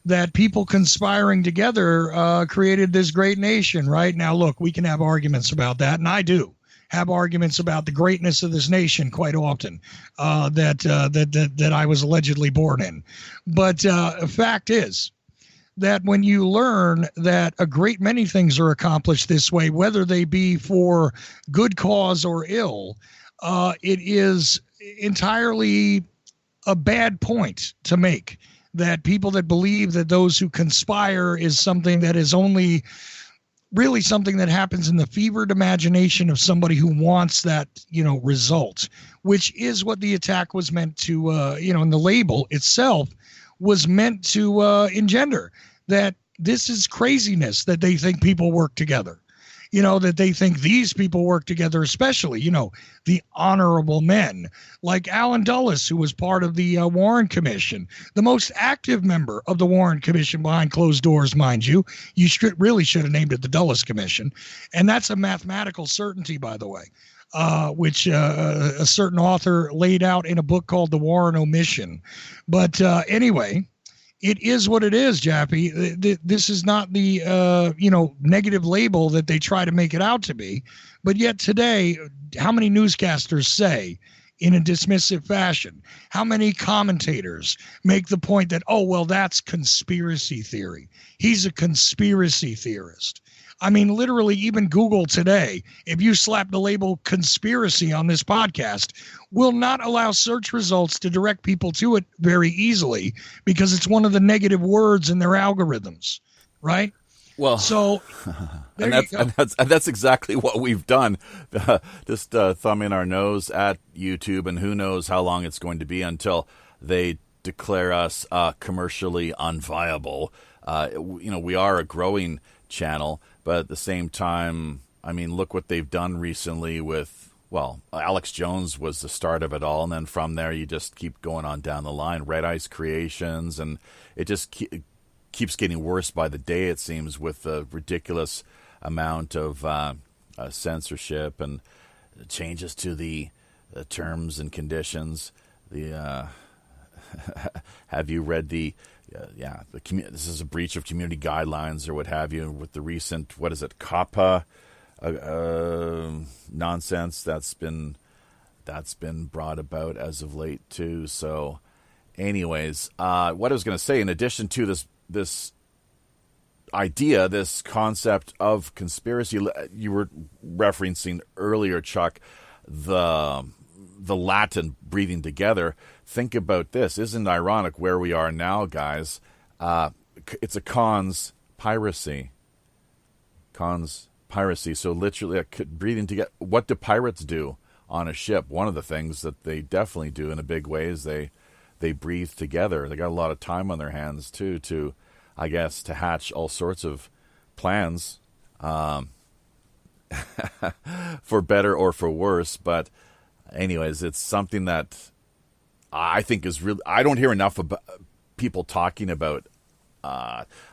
S4: that people conspiring together created this great nation, right? Now, look, we can have arguments about that, and I do have arguments about the greatness of this nation quite often that I was allegedly born in. But fact is that when you learn that a great many things are accomplished this way, whether they be for good cause or ill, it is entirely a bad point to make, that people that believe that those who conspire is something that is only really something that happens in the fevered imagination of somebody who wants that, result, which is what the attack was meant to, and the label itself was meant to engender, that this is craziness, that they think people work together, that they think these people work together, especially, the honorable men like Alan Dulles, who was part of the Warren Commission, the most active member of the Warren Commission behind closed doors, mind you. You really should have named it the Dulles Commission. And that's a mathematical certainty, by the way, which a certain author laid out in a book called The Warren Omission. But anyway, it is what it is, Jaffe. This is not the, negative label that they try to make it out to be. But yet today, how many newscasters say in a dismissive fashion? How many commentators make the point that, oh, well, that's conspiracy theory. He's a conspiracy theorist. I mean, literally, even Google today, if you slap the label conspiracy on this podcast, will not allow search results to direct people to it very easily because it's one of the negative words in their algorithms, right?
S2: Well,
S4: so
S2: and that's exactly what we've done. Just thumbing our nose at YouTube, and who knows how long it's going to be until they declare us commercially unviable. We are a growing channel, but at the same time, I mean, look what they've done recently with, Alex Jones was the start of it all, and then from there you just keep going on down the line. Red Ice Creations, and it just keeps getting worse by the day, it seems, with the ridiculous amount of censorship and changes to the terms and conditions. Have you read this is a breach of community guidelines or what have you with the recent, COPPA nonsense that's been brought about as of late too. So anyways, what I was going to say, in addition to this idea, this concept of conspiracy, you were referencing earlier, Chuck, the Latin breathing together. Think about this. Isn't it ironic where we are now, guys? It's a conspiracy. So literally breathing together. What do pirates do on a ship? One of the things that they definitely do in a big way is they breathe together. They got a lot of time on their hands too to hatch all sorts of plans, for better or for worse. But anyways, it's something that I think is really, I don't hear enough about people talking about.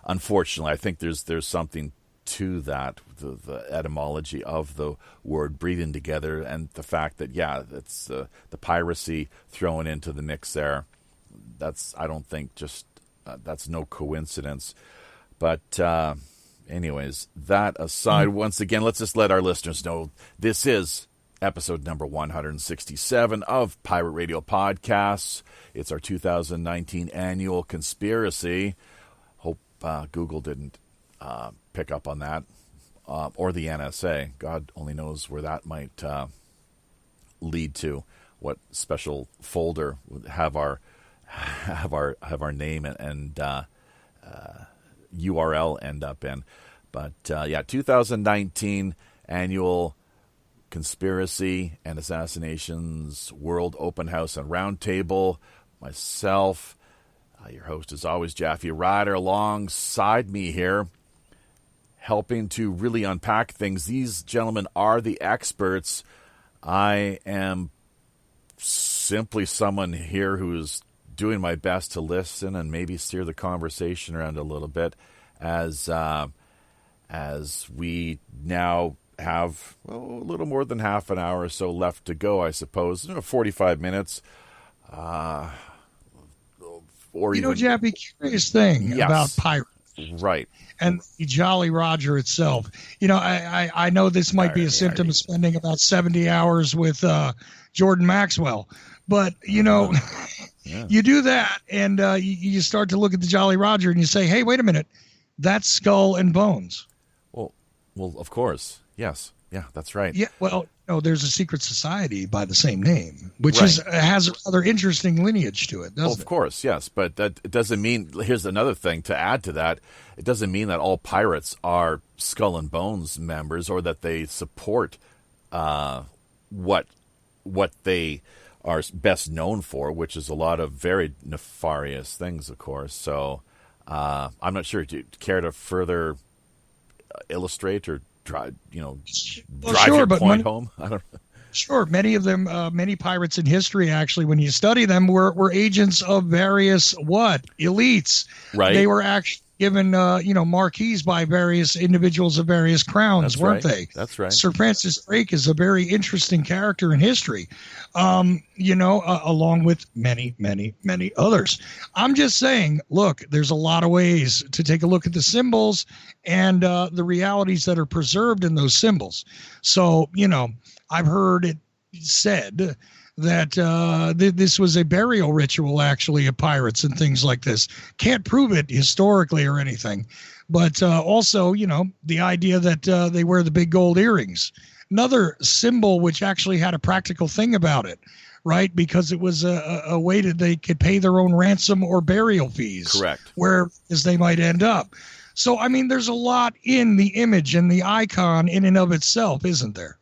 S2: Unfortunately, I think there's something to that, the etymology of the word breathing together, and the fact that it's the piracy thrown into the mix there. That's, I don't think, just that's no coincidence. But anyways, that aside, once again, let's just let our listeners know this is episode number 167 of Pirate Radio Podcasts. It's our 2019 annual conspiracy. Hope Google didn't pick up on that, or the NSA. God only knows where that might lead to. What special folder would have our name and URL end up in? But 2019 annual Conspiracy and Assassinations World Open House and Roundtable. Myself, your host as always, Jaffe Ryder, alongside me here, helping to really unpack things. These gentlemen are the experts. I am simply someone here who's doing my best to listen and maybe steer the conversation around a little bit as we now have a little more than half an hour or so left to go, I suppose. 45 minutes. Or
S4: even, Jaffe, curious thing about pirates.
S2: Right.
S4: And the Jolly Roger itself. I know this might be a symptom of spending about 70 hours with Jordan Maxwell. But, you do that and you start to look at the Jolly Roger and you say, hey, wait a minute. That's Skull and Bones.
S2: Well, of course. Yes. Yeah, that's right.
S4: Yeah, well, there's a secret society by the same name, which has a rather interesting lineage to it, doesn't it?
S2: Of course, yes. But that doesn't mean, here's another thing to add to that, it doesn't mean that all pirates are Skull and Bones members or that they support what they are best known for, which is a lot of very nefarious things, of course. So I'm not sure. Do you care to further illustrate or drive your point home? I don't know.
S4: Sure. Many of them, many pirates in history, actually, when you study them, were agents of various elites.
S2: Right.
S4: They were actually given, marquees by various individuals of various crowns, weren't they?
S2: That's right.
S4: Sir Francis Drake is a very interesting character in history, along with many, many, many others. I'm just saying, look, there's a lot of ways to take a look at the symbols and the realities that are preserved in those symbols. So, I've heard it said that this was a burial ritual, actually, of pirates and things like this. Can't prove it historically or anything. But also, the idea that they wear the big gold earrings. Another symbol which actually had a practical thing about it, right? Because it was a way that they could pay their own ransom or burial fees.
S2: Correct.
S4: Where as they might end up. So, I mean, there's a lot in the image and the icon in and of itself, isn't there?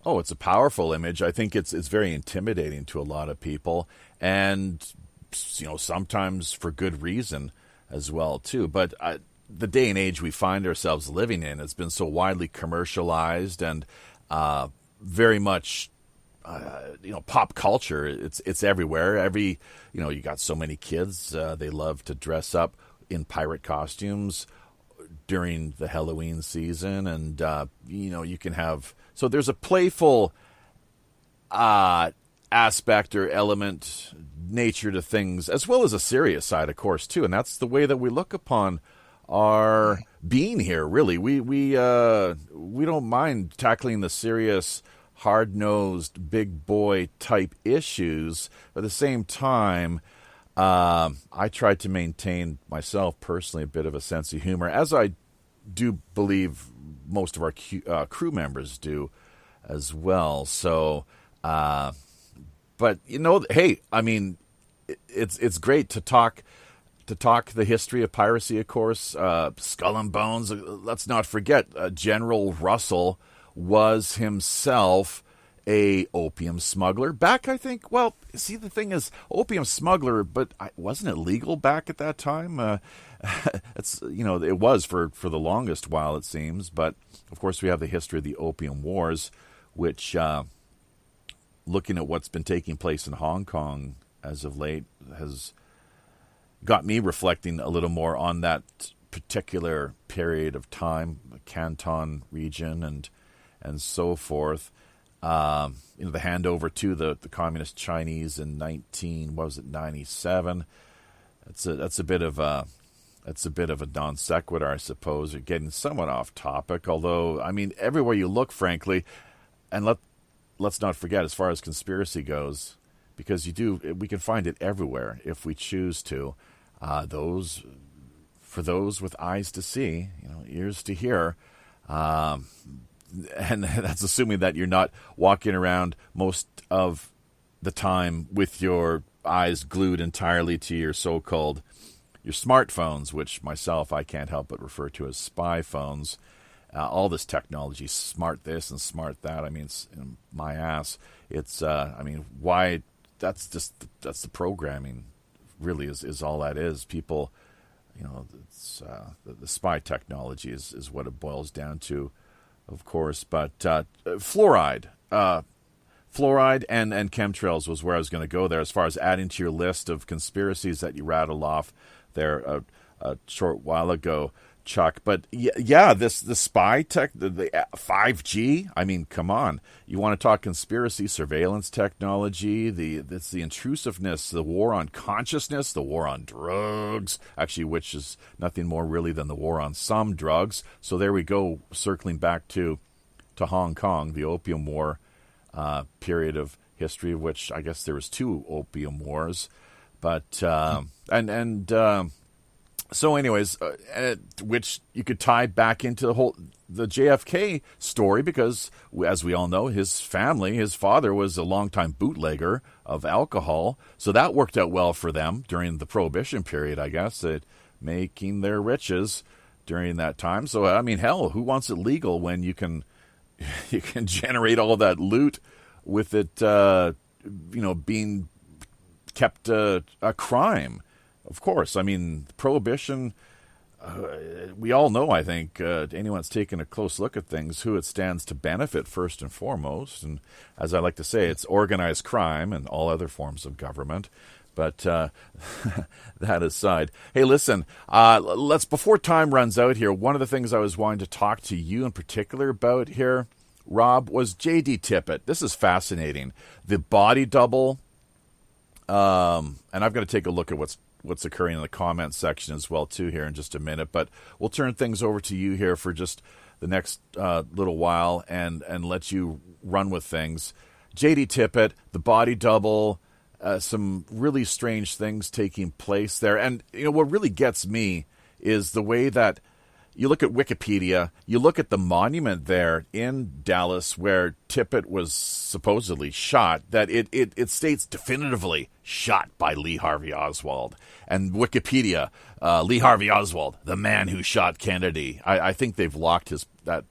S2: Oh, it's a powerful image. I think it's very intimidating to a lot of people, and sometimes for good reason as well too. But the day and age we find ourselves living in has been so widely commercialized and very much pop culture. It's everywhere. You got so many kids. They love to dress up in pirate costumes during the Halloween season, and you can have. So there's a playful aspect or element, nature to things, as well as a serious side, of course, too. And that's the way that we look upon our being here. Really, we don't mind tackling the serious, hard-nosed, big boy type issues. But at the same time, I try to maintain myself personally a bit of a sense of humor, as I do believe most of our crew members do as well. So, but hey, I mean, it's great to talk the history of piracy. Of course, Skull and Bones. Let's not forget, General Russell was himself a opium smuggler back, I think. Well, see, the thing is, opium smuggler, but wasn't it legal back at that time? It's it was for the longest while, it seems. But of course, we have the history of the Opium Wars, which, looking at what's been taking place in Hong Kong as of late has got me reflecting a little more on that particular period of time, the Canton region and so forth. The handover to the communist Chinese in 97. That's a bit of a non sequitur, I suppose. You're getting somewhat off topic, although I mean everywhere you look, frankly, and let's not forget as far as conspiracy goes, because we can find it everywhere if we choose to. For those with eyes to see, ears to hear. And that's assuming that you're not walking around most of the time with your eyes glued entirely to your so-called your smartphones, which myself I can't help but refer to as spy phones. All this technology, smart this and smart that. I mean, it's my ass. It's why? That's the programming. Really, is all that is. People, it's the spy technology is what it boils down to. Of course, but fluoride and chemtrails was where I was going to go there as far as adding to your list of conspiracies that you rattled off there a short while ago, Chuck. But yeah, the spy tech, the 5G. I mean, come on. You want to talk conspiracy, surveillance technology, it's the intrusiveness, the war on consciousness, the war on drugs, actually, which is nothing more really than the war on some drugs. So there we go, circling back to Hong Kong, the Opium War period of history, of which I guess there was 2 opium wars, but so anyways, which you could tie back into the JFK story, because as we all know, his father was a longtime bootlegger of alcohol. So that worked out well for them during the Prohibition period, I guess, making their riches during that time. So, I mean, hell, who wants it legal when you can generate all that loot with it, being kept a crime? Of course, I mean, Prohibition, we all know, I think, anyone that's taken a close look at things, who it stands to benefit first and foremost. And as I like to say, it's organized crime and all other forms of government. But that aside, hey, listen, before time runs out here, one of the things I was wanting to talk to you in particular about here, Rob, was J.D. Tippett. This is fascinating. The body double, and I've got to take a look at what's occurring in the comments section as well too here in just a minute, but we'll turn things over to you here for just the next little while and let you run with things. J.D. Tippett, the body double, some really strange things taking place there. And what really gets me is the way that you look at Wikipedia, you look at the monument there in Dallas where Tippett was supposedly shot, that it states definitively shot by Lee Harvey Oswald. And Wikipedia, Lee Harvey Oswald, the man who shot Kennedy. I think they've locked that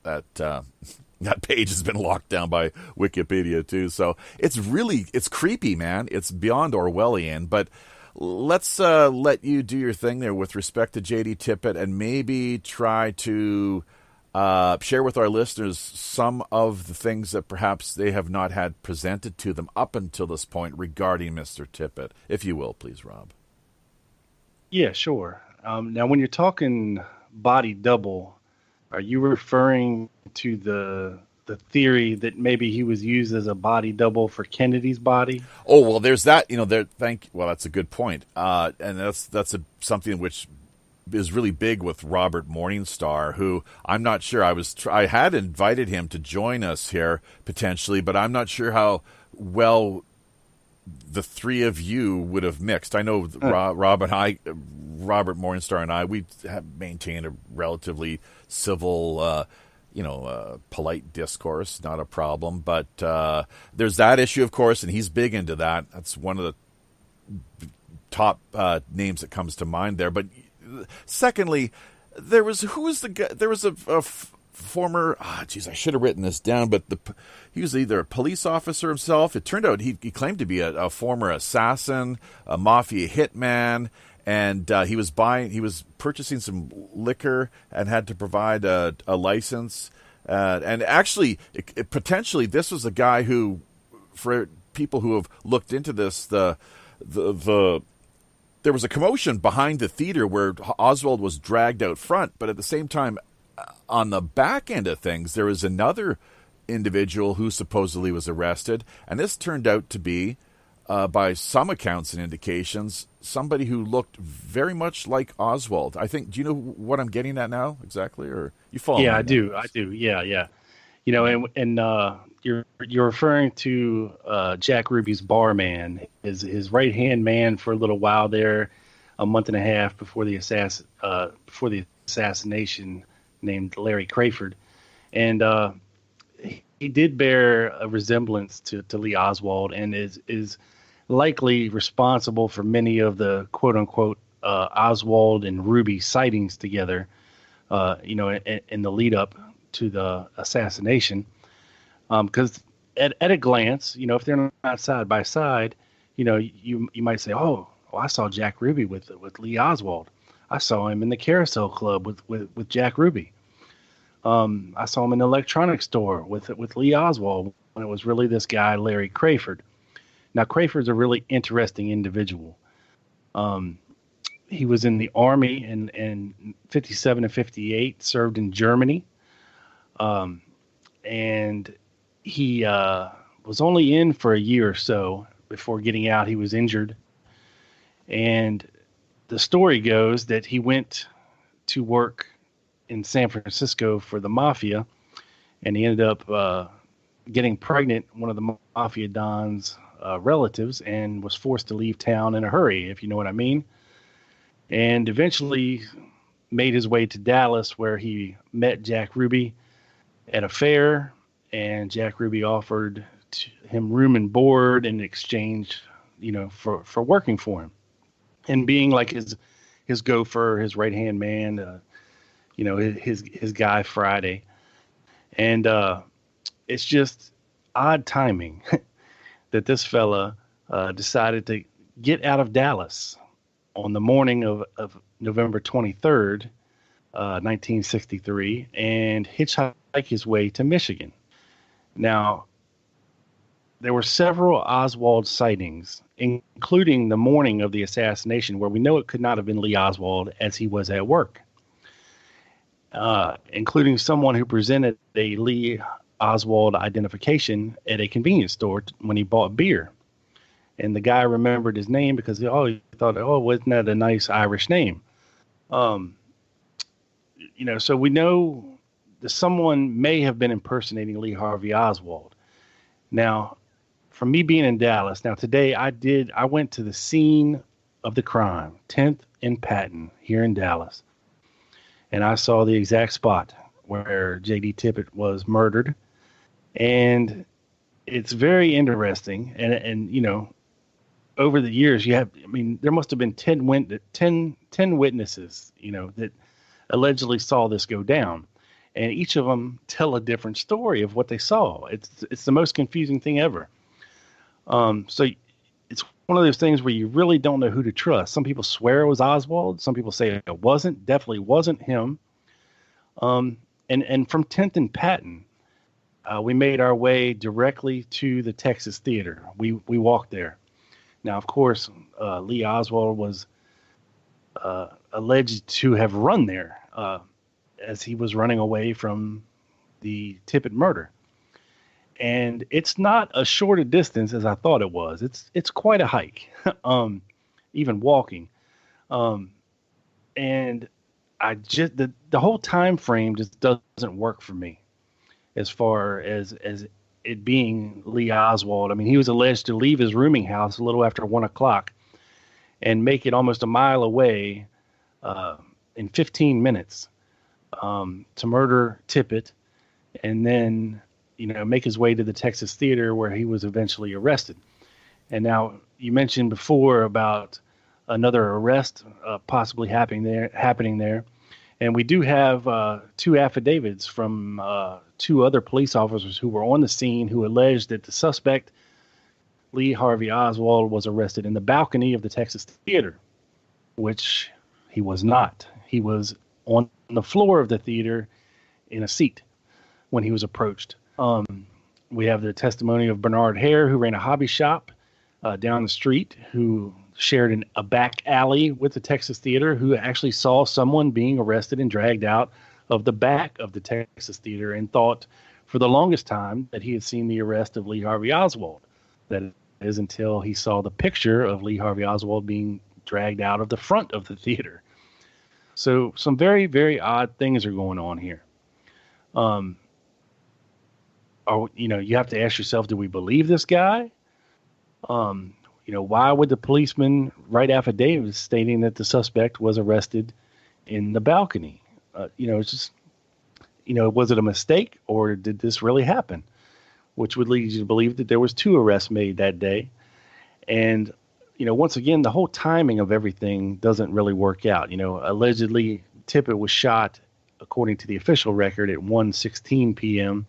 S2: page has been locked down by Wikipedia too. So it's creepy, man. It's beyond Orwellian, but let's let you do your thing there with respect to J.D. Tippett and maybe try to share with our listeners some of the things that perhaps they have not had presented to them up until this point regarding Mr. Tippett, if you will, please, Rob.
S3: Yeah, sure. Now, when you're talking body double, are you referring to the theory that maybe he was used as a body double for Kennedy's body?
S2: Oh, well, there's that. Well, that's a good point, and that's something which is really big with Robert Morningstar, who I'm not sure. I had invited him to join us here potentially, but I'm not sure how well the three of you would have mixed. I know Rob and I, Robert Morningstar and I, we have maintained a relatively civil, polite discourse, not a problem. But there's that issue, of course, and he's big into that. That's one of the top names that comes to mind there. But secondly, there was a former, I should have written this down, but he was either a police officer himself. It turned out he claimed to be a former assassin, a mafia hitman, and he was purchasing some liquor and had to provide a license. And actually, potentially, this was a guy who, for people who have looked into this, the the there was a commotion behind the theater where Oswald was dragged out front, but at the same time, on the back end of things, there was another individual who supposedly was arrested, and this turned out to be, by some accounts and indications, somebody who looked very much like Oswald. I think. Do you know what I'm getting at now exactly, or you follow?
S3: Yeah,
S2: me
S3: I do. I do. Yeah. You know, and you're referring to Jack Ruby's barman, his right hand man for a little while there, a month and a half before the assassination, named Larry Crayford, and he did bear a resemblance to Lee Oswald, and is likely responsible for many of the quote unquote Oswald and Ruby sightings together, in the lead up to the assassination. Because at a glance, if they're not side by side, you might say, oh, I saw Jack Ruby with Lee Oswald. I saw him in the Carousel Club with Jack Ruby. I saw him in the electronics store with Lee Oswald when it was really this guy, Larry Crayford. Now, Crayford's a really interesting individual. He was in the Army in 57 and 58, served in Germany. And he was only in for a year or so before getting out. He was injured. And the story goes that he went to work in San Francisco for the mafia, and he ended up getting pregnant, one of the mafia don's relatives, and was forced to leave town in a hurry, if you know what I mean. And eventually made his way to Dallas, where he met Jack Ruby at a fair, and Jack Ruby offered him room and board in exchange, for working for him, and being like his gopher, his right hand man, his guy Friday. And it's just odd timing that this fella decided to get out of Dallas on the morning of November 23rd, 1963, and hitchhike his way to Michigan. Now, there were several Oswald sightings, including the morning of the assassination, where we know it could not have been Lee Oswald, as he was at work, including someone who presented a Lee Oswald identification at a convenience store when he bought beer. And the guy remembered his name because he thought, wasn't that a nice Irish name? So we know that someone may have been impersonating Lee Harvey Oswald. Now, from me being in Dallas, today I went to the scene of the crime, 10th and Patton, here in Dallas. And I saw the exact spot where J.D. Tippit was murdered. And it's very interesting. And over the years, there must have been 10 witnesses, that allegedly saw this go down. And each of them tell a different story of what they saw. It's the most confusing thing ever. So it's one of those things where you really don't know who to trust. Some people swear it was Oswald. Some people say it wasn't. Definitely wasn't him. And from 10th and Patton, we made our way directly to the Texas Theater. We walked there. Now, of course, Lee Oswald was alleged to have run there as he was running away from the Tippit murder. And it's not as short a distance as I thought it was. It's quite a hike, even walking. And I just the whole time frame just doesn't work for me as far as it being Lee Oswald. I mean, he was alleged to leave his rooming house a little after 1 o'clock and make it almost a mile away in 15 minutes to murder Tippit, and then make his way to the Texas Theater, where he was eventually arrested. And now, you mentioned before about another arrest possibly happening there. And we do have 2 affidavits from 2 other police officers who were on the scene who alleged that the suspect, Lee Harvey Oswald, was arrested in the balcony of the Texas Theater, which he was not. He was on the floor of the theater in a seat when he was approached. We have the testimony of Bernard Hare, who ran a hobby shop down the street who shared a back alley with the Texas Theater, who actually saw someone being arrested and dragged out of the back of the Texas Theater and thought for the longest time that he had seen the arrest of Lee Harvey Oswald. That is until he saw the picture of Lee Harvey Oswald being dragged out of the front of the theater. So some very, very odd things are going on here. You have to ask yourself, do we believe this guy? Why would the policeman write affidavits stating that the suspect was arrested in the balcony? It's just, was it a mistake or did this really happen? Which would lead you to believe that there was 2 arrests made that day. And, once again, the whole timing of everything doesn't really work out. Allegedly Tippit was shot, according to the official record, at 1:16 p.m.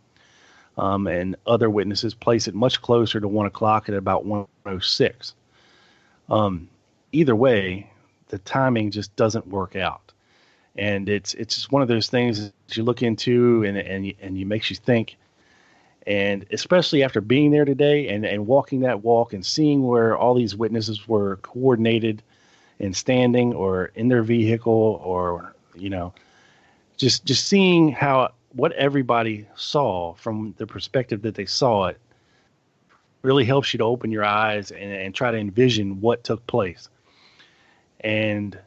S3: And other witnesses place it much closer to 1 o'clock at about 1:06. Either way, the timing just doesn't work out. And it's just one of those things that you look into and it makes you think. And especially after being there today and walking that walk and seeing where all these witnesses were coordinated and standing or in their vehicle or, just seeing what everybody saw from the perspective that they saw it really helps you to open your eyes and try to envision what took place. And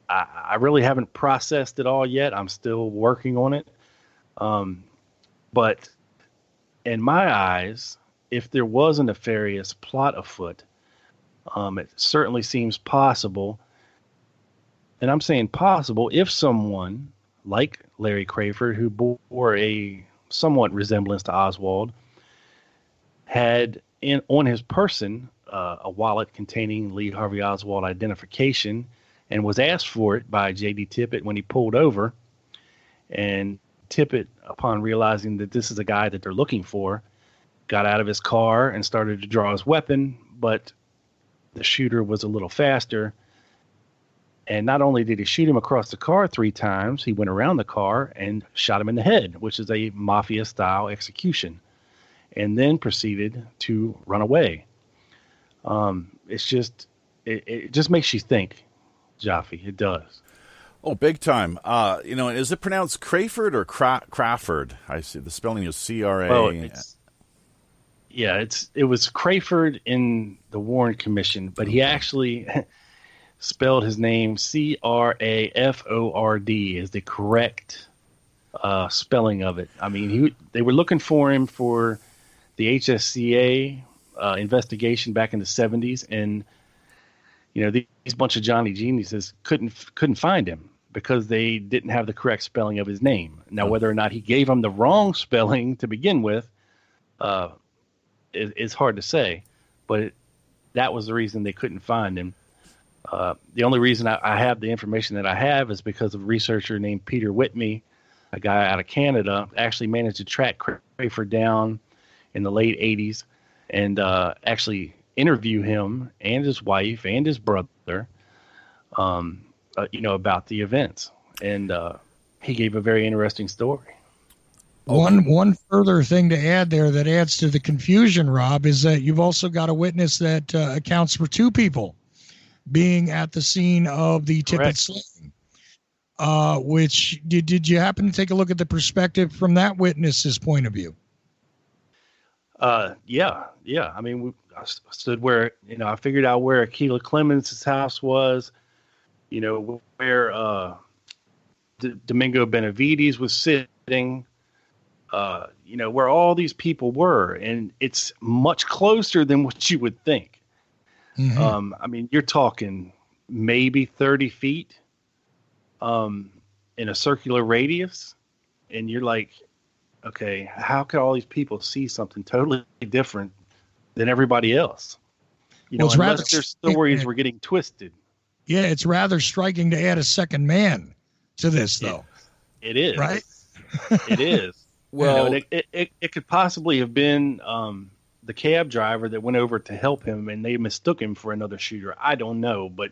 S3: I really haven't processed it all yet. I'm still working on it. But in my eyes, if there was a nefarious plot afoot, it certainly seems possible. And I'm saying possible if someone like Larry Crayford, who bore a somewhat resemblance to Oswald, had on his person a wallet containing Lee Harvey Oswald identification and was asked for it by J.D. Tippit when he pulled over. And Tippit, upon realizing that this is a guy that they're looking for, got out of his car and started to draw his weapon, but the shooter was a little faster. And not only did he shoot him across the car 3 times, he went around the car and shot him in the head, which is a mafia-style execution, and then proceeded to run away. It just makes you think, Jaffe. It does.
S2: Oh, big time. Is it pronounced Crayford or Crawford? I see the spelling is C-R-A.
S3: Well, it was Crayford in the Warren Commission, but he actually spelled his name Craford is the correct spelling of it. I mean, they were looking for him for the HSCA investigation back in the 70s, and these bunch of Johnny geniuses couldn't find him because they didn't have the correct spelling of his name. Now, whether or not he gave them the wrong spelling to begin with is hard to say, but that was the reason they couldn't find him. The only reason I have the information that I have is because of a researcher named Peter Whitney, a guy out of Canada, actually managed to track Crayford down in the late 80s and actually interview him and his wife and his brother, about the events. And he gave a very interesting story.
S4: One further thing to add there that adds to the confusion, Rob, is that you've also got a witness that accounts for 2 people being at the scene of the Tippit slaying. Which did you happen to take a look at the perspective from that witness's point of view?
S3: Yeah. I mean, I stood where, I figured out where Akilah Clemens' house was, where Domingo Benavides was sitting, where all these people were. And it's much closer than what you would think. Mm-hmm. I mean, you're talking maybe 30 feet in a circular radius. And you're like, okay, how could all these people see something totally different than everybody else? Unless their stories were getting twisted.
S4: Yeah, it's rather striking to add a second man to this, though.
S3: It is.
S4: Right?
S3: It is.
S2: Well,
S3: it could possibly have been the cab driver that went over to help him, and they mistook him for another shooter. I don't know, but,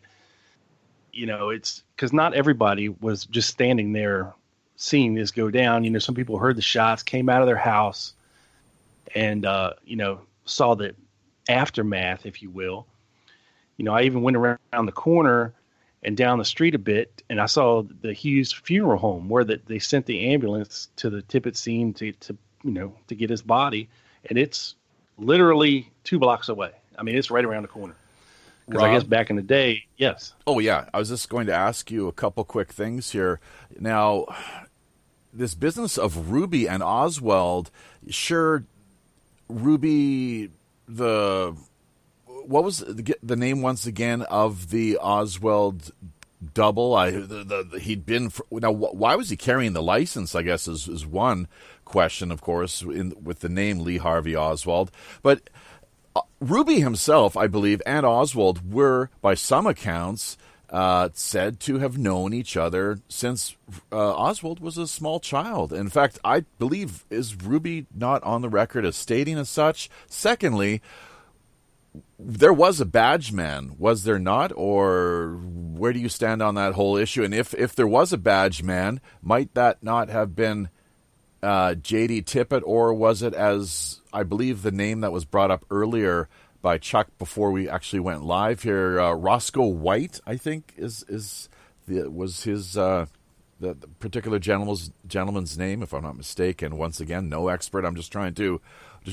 S3: it's because not everybody was just standing there seeing this go down. Some people heard the shots, came out of their house, and saw that aftermath, if you will. I even went around the corner and down the street a bit, and I saw the Hughes funeral home where they sent the ambulance to the Tippit scene to get his body, and it's literally 2 blocks away. I mean, it's right around the corner. Because I guess back in the day, yes.
S2: Oh, yeah. I was just going to ask you a couple quick things here. Now, this business of Ruby and Oswald, sure, Ruby, what was the name once again of the Oswald double? He'd been now. Why was he carrying the license? I guess is one question, of course, with the name Lee Harvey Oswald. But Ruby himself, I believe, and Oswald were, by some accounts, said to have known each other since Oswald was a small child. In fact, I believe, is Ruby not on the record as stating as such? Secondly, there was a badge man, was there not? Or where do you stand on that whole issue? And if there was a badge man, might that not have been J.D. Tippit, or was it, as I believe the name that was brought up earlier by Chuck before we actually went live here, Roscoe White, I think was his the particular gentleman's name, if I'm not mistaken. Once again, no expert. I'm just trying to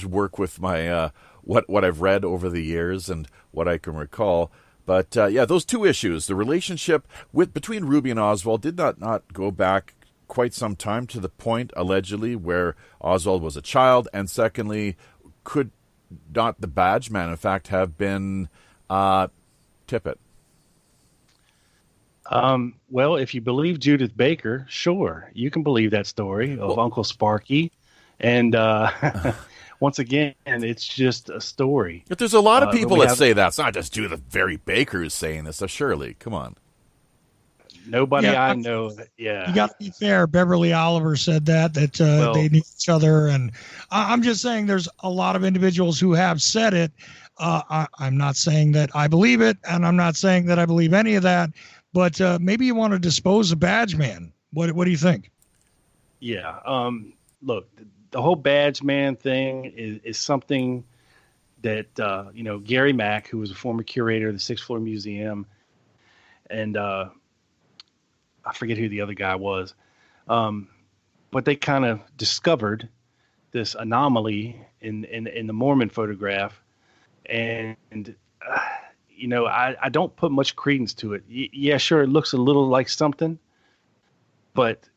S2: work with my what I've read over the years and what I can recall. But those two issues, the relationship between Ruby and Oswald did not go back quite some time, to the point, allegedly, where Oswald was a child. And secondly, could not the badge man, in fact, have been Tippit?
S3: Well, if you believe Judith Baker, sure, you can believe that story of Uncle Sparky. And once again, it's just a story.
S2: But there's a lot of people that say that. It's not just Judith Baker who's saying this. So surely, come on.
S3: Nobody I know. Yeah.
S4: You got to be fair. Beverly Oliver said that they need each other. And I'm just saying there's a lot of individuals who have said it. I'm not saying that I believe it, and I'm not saying that I believe any of that. But maybe you want to dispose of Badge Man. What do you think?
S3: Yeah. Look, the whole Badge Man thing is something that, Gary Mack, who was a former curator of the Sixth Floor Museum, and I forget who the other guy was, but they kind of discovered this anomaly in the Mormon photograph. And, I don't put much credence to it. Yeah, sure, it looks a little like something, but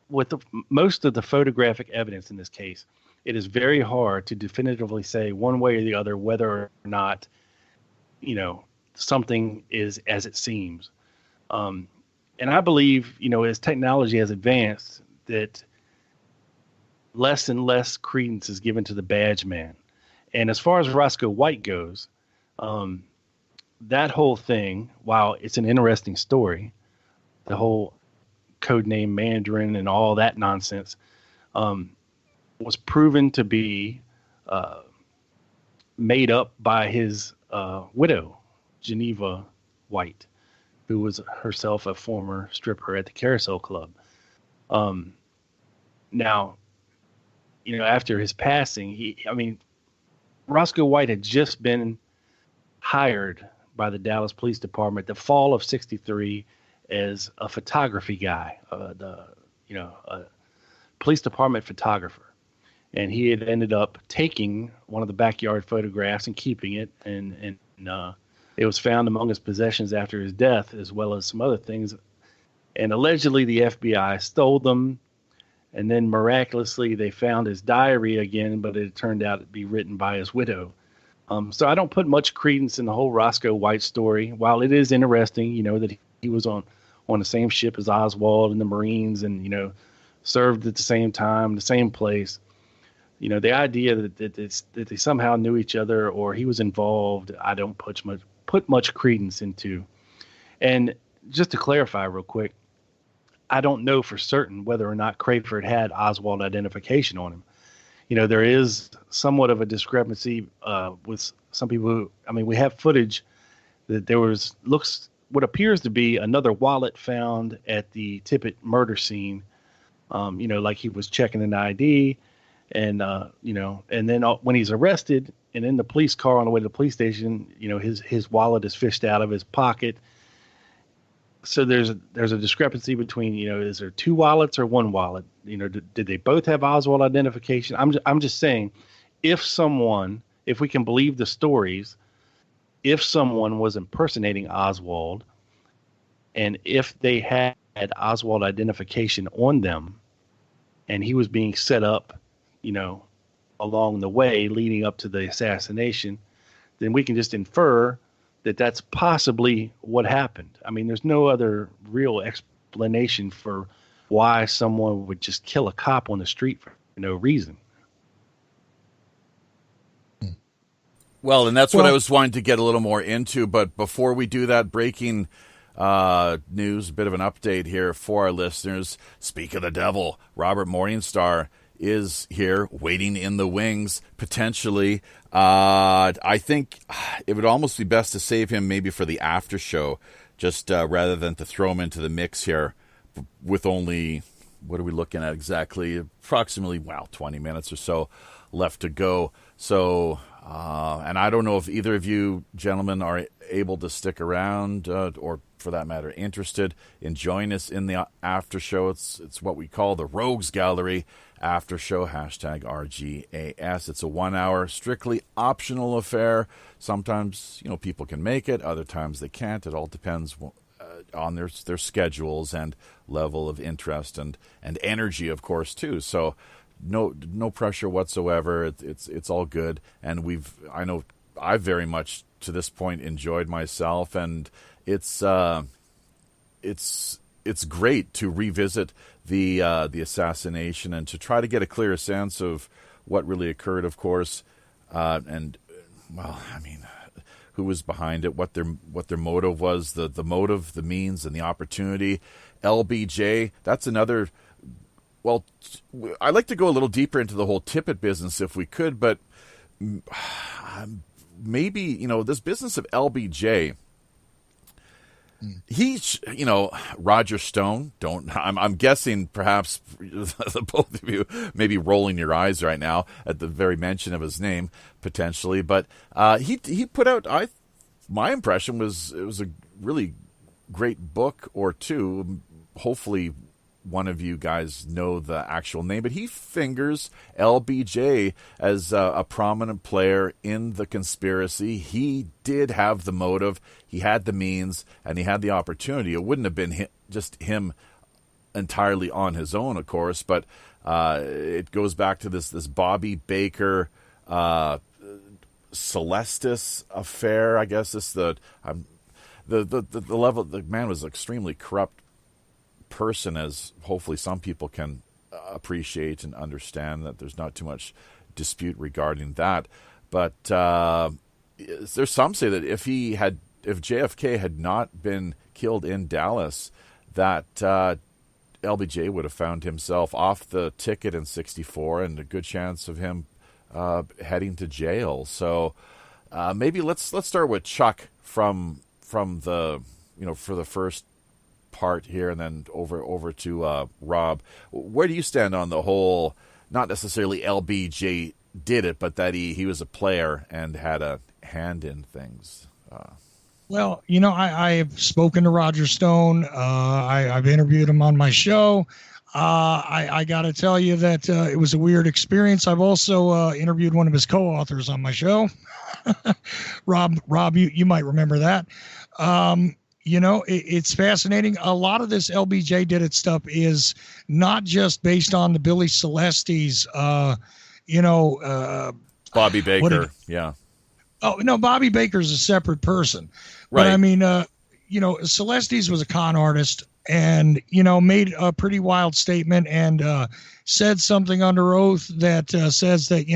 S3: with most of the photographic evidence in this case, it is very hard to definitively say one way or the other whether or not, something is as it seems. And I believe, as technology has advanced, that less and less credence is given to the badge man. And as far as Roscoe White goes, that whole thing, while it's an interesting story, the whole codename Mandarin and all that nonsense, was proven to be made up by his widow, Geneva White, who was herself a former stripper at the Carousel Club. Now, after his passing, Roscoe White had just been hired by the Dallas Police Department the fall of '63 as a photography guy, a police department photographer. And he had ended up taking one of the backyard photographs and keeping it, and it was found among his possessions after his death, as well as some other things. And allegedly the FBI stole them. And then miraculously they found his diary again, but it turned out to be written by his widow. So I don't put much credence in the whole Roscoe White story. While it is interesting, that he was on the same ship as Oswald in the Marines and, served at the same time, the same place. The idea that they somehow knew each other or he was involved, I don't put much credence into. And just to clarify real quick, I don't know for certain whether or not Crayford had Oswald identification on him. There is somewhat of a discrepancy with some people we have footage that there was what appears to be another wallet found at the Tippit murder scene. Like he was checking an ID, and and then when he's arrested, And in the police car on the way to the police station, his wallet is fished out of his pocket. So there's a discrepancy between, is there two wallets or one wallet? Did they both have Oswald identification? I'm just saying, if we can believe the stories, if someone was impersonating Oswald, and if they had Oswald identification on them, and he was being set up, along the way leading up to the assassination, then we can just infer that that's possibly what happened. I mean, there's no other real explanation for why someone would just kill a cop on the street for no reason.
S2: Well, and that's what I was wanting to get a little more into. But before we do that, breaking news, a bit of an update here for our listeners. Speak of the devil, Robert Morningstar is here waiting in the wings, potentially. I think it would almost be best to save him maybe for the after show, just rather than to throw him into the mix here with only, what are we looking at exactly? Approximately, 20 minutes or so left to go. So, and I don't know if either of you gentlemen are able to stick around or, for that matter, interested in joining us in the after show. It's what we call the Rogues Gallery after show, #RGAS. It's a 1 hour, strictly optional affair. Sometimes, people can make it. Other times they can't. It all depends on their schedules and level of interest and energy, of course, too. So no pressure whatsoever. It's all good. And I know I've very much to this point enjoyed myself, and it's great to revisit the assassination and to try to get a clearer sense of what really occurred, of course, and who was behind it, what their motive was, the motive, the means, and the opportunity. LBJ, that's another. Well, I'd like to go a little deeper into the whole Tippett business if we could, but maybe this business of LBJ. He's, Roger Stone. I'm guessing perhaps the both of you may be rolling your eyes right now at the very mention of his name, potentially. But he put out. My impression was it was a really great book or two. Hopefully, one of you guys know the actual name, but he fingers LBJ as a prominent player in the conspiracy. He did have the motive, he had the means, and he had the opportunity. It wouldn't have been just him entirely on his own, of course, but it goes back to this Bobby Baker Celestis affair. I guess the level. The man was extremely corrupt person, as hopefully some people can appreciate and understand. That there's not too much dispute regarding that. But there's some say that if JFK had not been killed in Dallas, that LBJ would have found himself off the ticket in '64 and a good chance of him heading to jail. So maybe let's start with Chuck from the for the first part here, and then over to Rob. Where do you stand on the whole, not necessarily LBJ did it, but that he was a player and had a hand in things?
S4: Well, I've spoken to Roger Stone. I've interviewed him on my show. I got to tell you that it was a weird experience. I've also interviewed one of his co-authors on my show. Rob, you might remember that. It's fascinating. A lot of this LBJ did it stuff is not just based on the Billy Celestis,
S2: Bobby Baker. Yeah.
S4: Oh, no, Bobby Baker's a separate person.
S2: Right.
S4: But I mean, Celestis was a con artist and, made a pretty wild statement and said something under oath that says that,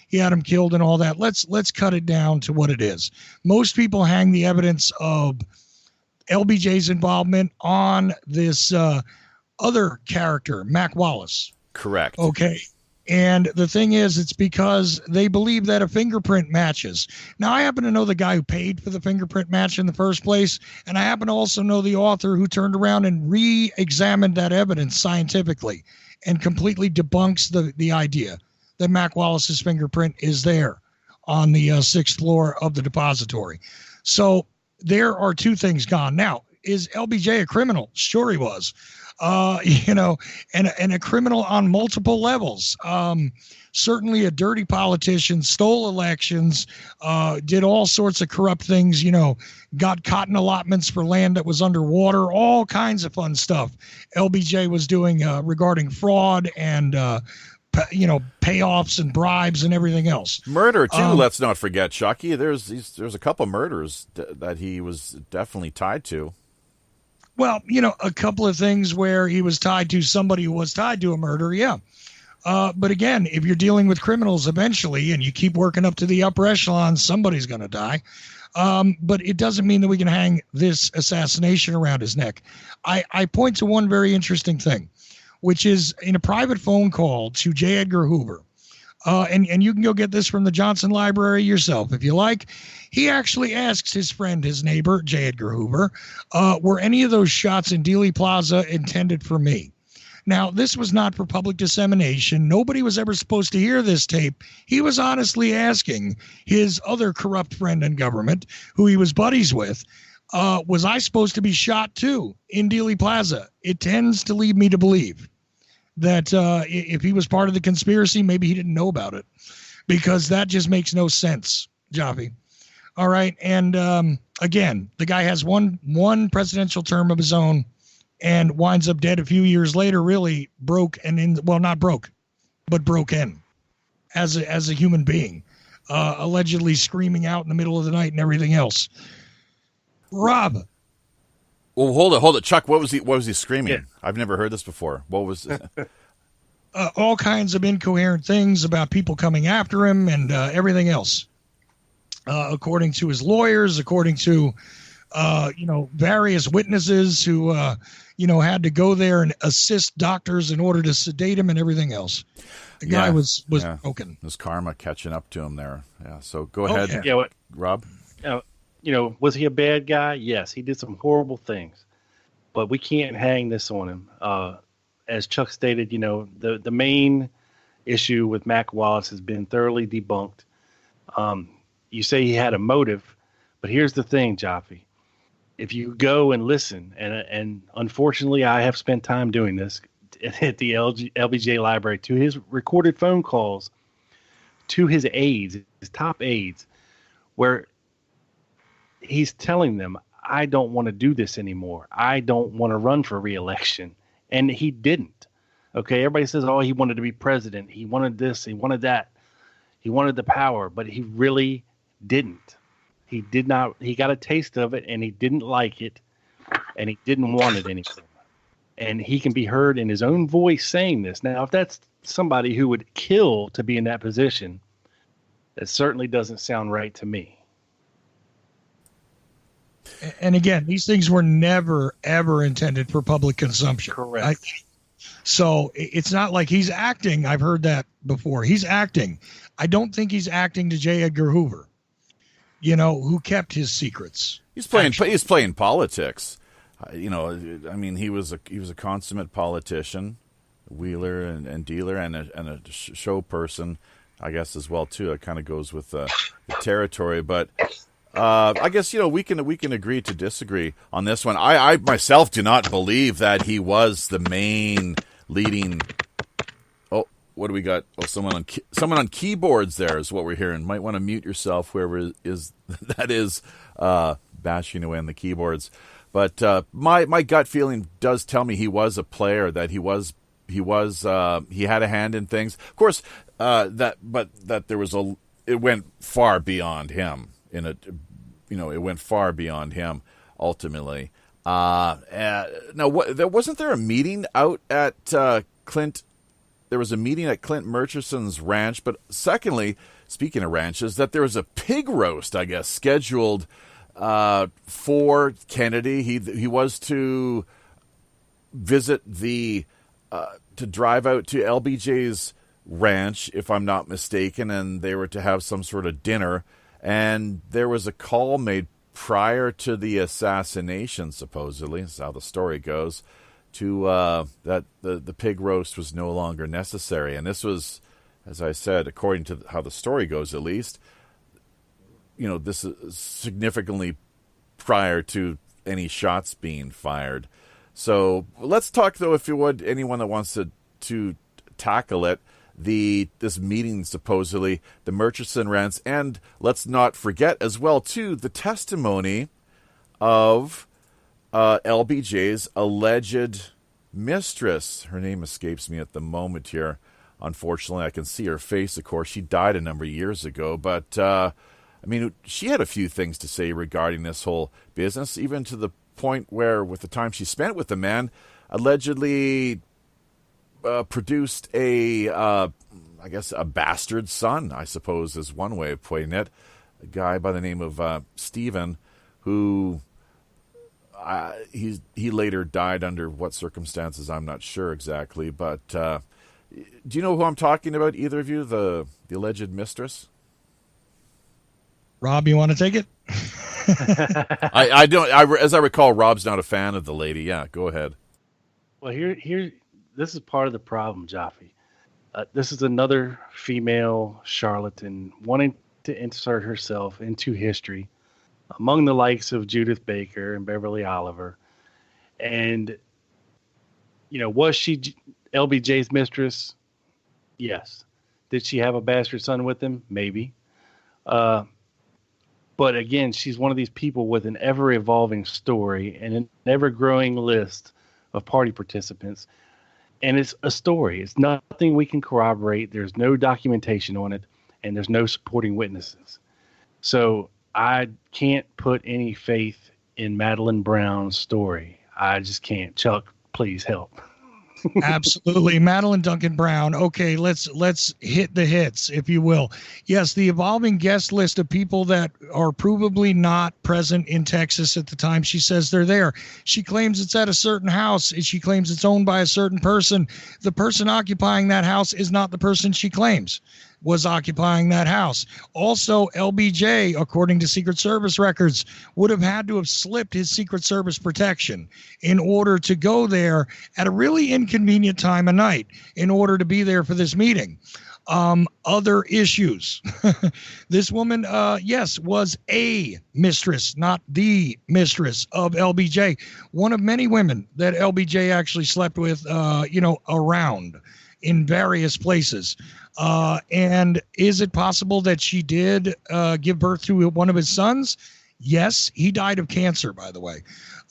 S4: he had him killed and all that. Let's cut it down to what it is. Most people hang the evidence of LBJ's involvement on this other character, Mac Wallace.
S2: Correct.
S4: Okay. And the thing is, it's because they believe that a fingerprint matches. Now, I happen to know the guy who paid for the fingerprint match in the first place, and I happen to also know the author who turned around and re-examined that evidence scientifically and completely debunks the idea that Mac Wallace's fingerprint is there on the sixth floor of the depository. So there are two things gone. Now, is LBJ a criminal? Sure he was. And a criminal on multiple levels. Certainly a dirty politician, stole elections, did all sorts of corrupt things, got cotton allotments for land that was underwater, all kinds of fun stuff LBJ was doing regarding fraud and, payoffs and bribes and everything else.
S2: Murder, too, let's not forget, Chucky. There's a couple murders that he was definitely tied to.
S4: Well, a couple of things where he was tied to somebody who was tied to a murder, yeah. But again, if you're dealing with criminals eventually and you keep working up to the upper echelon, somebody's going to die. But it doesn't mean that we can hang this assassination around his neck. I point to one very interesting thing, which is in a private phone call to J. Edgar Hoover. And you can go get this from the Johnson Library yourself if you like. He actually asks his friend, his neighbor, J. Edgar Hoover, were any of those shots in Dealey Plaza intended for me? Now, this was not for public dissemination. Nobody was ever supposed to hear this tape. He was honestly asking his other corrupt friend in government, who he was buddies with, was I supposed to be shot too in Dealey Plaza? It tends to lead me to believe that if he was part of the conspiracy, maybe he didn't know about it, because that just makes no sense, Jaffe. All right. And again, the guy has one presidential term of his own and winds up dead a few years later, really broke and not broke, but broken as a human being, allegedly screaming out in the middle of the night and everything else. Rob.
S2: Well, hold it, Chuck. What was he screaming? Yeah. I've never heard this before. What was it?
S4: All kinds of incoherent things about people coming after him and everything else. According to his lawyers, according to various witnesses who had to go there and assist doctors in order to sedate him and everything else. The guy was broken.
S2: His karma catching up to him there. Yeah. So go ahead, Rob.
S3: Was he a bad guy? Yes, he did some horrible things, but we can't hang this on him. As Chuck stated, the main issue with Mac Wallace has been thoroughly debunked. You say he had a motive, but here's the thing, Jaffe. If you go and listen, and unfortunately I have spent time doing this at the LBJ library, to his recorded phone calls to his aides, his top aides, where he's telling them, I don't want to do this anymore. I don't want to run for re-election. And he didn't. Okay, everybody says, he wanted to be president. He wanted this, he wanted that. He wanted the power, but he really didn't. He did not. He got a taste of it, and he didn't like it, and he didn't want it anymore. And he can be heard in his own voice saying this. Now, if that's somebody who would kill to be in that position, that certainly doesn't sound right to me.
S4: And again, these things were never, ever intended for public consumption.
S3: Correct.
S4: So it's not like he's acting. I've heard that before. He's acting. I don't think he's acting to J. Edgar Hoover, who kept his secrets.
S2: He's playing politics. He was a consummate politician, wheeler and dealer, and a show person, I guess, as well too. It kind of goes with the territory, but I guess we can agree to disagree on this one. I myself do not believe that he was the main leading. Oh, what do we got? Oh, someone on keyboards there is what we're hearing. Might want to mute yourself, whoever is bashing away on the keyboards. But my gut feeling does tell me he was a player, that he had a hand in things. Of course, that there was it went far beyond him. It went far beyond him ultimately. Now, wasn't there a meeting out at Clint? There was a meeting at Clint Murchison's ranch. But secondly, speaking of ranches, that there was a pig roast, I guess, scheduled for Kennedy. He was to visit to drive out to LBJ's ranch, if I'm not mistaken, and they were to have some sort of dinner. And there was a call made prior to the assassination, supposedly, that's how the story goes, to that the pig roast was no longer necessary. And this was, as I said, according to how the story goes at least, this is significantly prior to any shots being fired. So let's talk, though, if you would, anyone that wants to tackle it, this meeting, supposedly, the Murchison rents, and let's not forget as well, too, the testimony of LBJ's alleged mistress. Her name escapes me at the moment here. Unfortunately, I can see her face, of course. She died a number of years ago, but she had a few things to say regarding this whole business, even to the point where, with the time she spent with the man, allegedly produced a bastard son, I suppose is one way of putting it. A guy by the name of Stephen, who he later died under what circumstances, I'm not sure exactly. But do you know who I'm talking about, either of you, the alleged mistress?
S4: Rob, you want to take it?
S2: I don't. As I recall, Rob's not a fan of the lady. Yeah, go ahead.
S3: Well, here, this is part of the problem, Jaffe. This is another female charlatan wanting to insert herself into history among the likes of Judith Baker and Beverly Oliver. And, was she LBJ's mistress? Yes. Did she have a bastard son with him? Maybe. But again, she's one of these people with an ever-evolving story and an ever-growing list of party participants. And it's a story. It's nothing we can corroborate. There's no documentation on it, and there's no supporting witnesses. So I can't put any faith in Madeline Brown's story. I just can't. Chuck, please help.
S4: Absolutely. Madeline Duncan Brown. Okay, let's hit the hits, if you will. Yes, the evolving guest list of people that are provably not present in Texas at the time she says they're there. She claims it's at a certain house. She claims it's owned by a certain person. The person occupying that house is not the person she claims was occupying that house. Also, LBJ, according to Secret Service records, would have had to have slipped his Secret Service protection in order to go there at a really inconvenient time of night in order to be there for this meeting. Other issues. This woman, yes, was a mistress, not the mistress of LBJ. One of many women that LBJ actually slept with, around in various places. And is it possible that she did give birth to one of his sons? Yes, he died of cancer, by the way.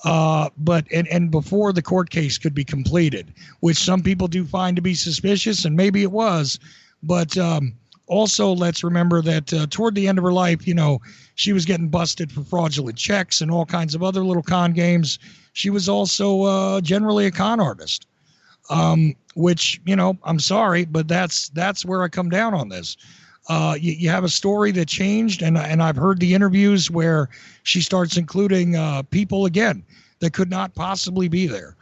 S4: But before the court case could be completed, which some people do find to be suspicious, and maybe it was. But also, let's remember that toward the end of her life, she was getting busted for fraudulent checks and all kinds of other little con games. She was also generally a con artist. Which, I'm sorry, but that's where I come down on this. You have a story that changed, and I've heard the interviews where she starts including people, again, that could not possibly be there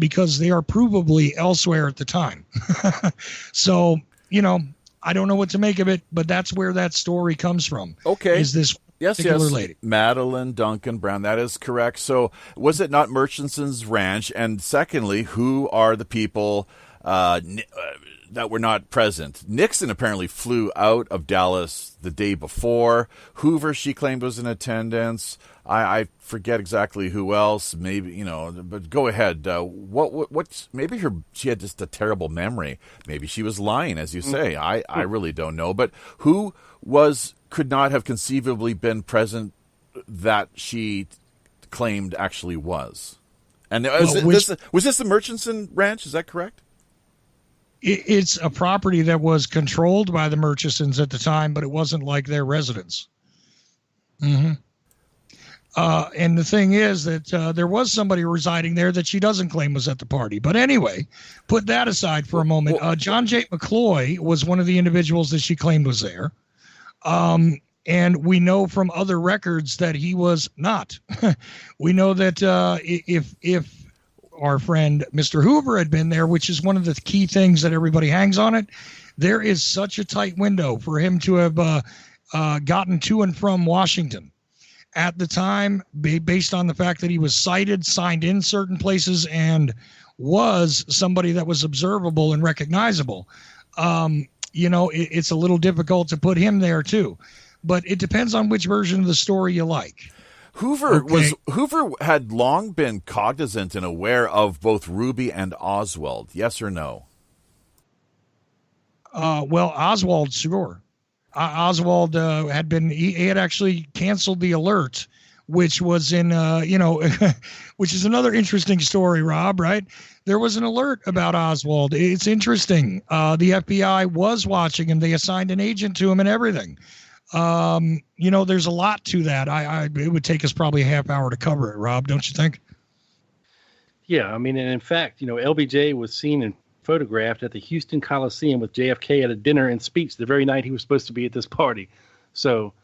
S4: because they are provably elsewhere at the time. So, I don't know what to make of it, but that's where that story comes from.
S2: Okay.
S4: Is this particular lady.
S2: Madeline Duncan Brown. That is correct. So was it not Murchison's ranch? And secondly, who are the people that were not present? Nixon apparently flew out of Dallas the day before. Hoover, she claimed, was in attendance. I forget exactly who else. Maybe, but go ahead. What? Maybe she had just a terrible memory. Maybe she was lying, as you say. I really don't know. But who could not have conceivably been present that she claimed actually was? And was this the Murchison Ranch? Is that correct?
S4: It's a property that was controlled by the Murchisons at the time, but it wasn't like their residence. Mm-hmm. And the thing is that there was somebody residing there that she doesn't claim was at the party. But anyway, put that aside for a moment. John J. McCloy was one of the individuals that she claimed was there. And we know from other records that he was not. We know that if our friend Mr. Hoover had been there, which is one of the key things that everybody hangs on it, there is such a tight window for him to have gotten to and from Washington at the time, based on the fact that he was cited, signed in certain places, and was somebody that was observable and recognizable. It's a little difficult to put him there too. but it depends on which version of the story you like.
S2: Hoover had long been cognizant and aware of both Ruby and Oswald. Yes or no?
S4: Well, Oswald, sure. Oswald he had actually canceled the alert, which was in, which is another interesting story, Rob, right? There was an alert about Oswald. It's interesting. The FBI was watching him. They assigned an agent to him and everything. There's a lot to that. It would take us probably a half hour to cover it, Rob, don't you think?
S3: Yeah, I mean, and in fact, LBJ was seen and photographed at the Houston Coliseum with JFK at a dinner and speech the very night he was supposed to be at this party. So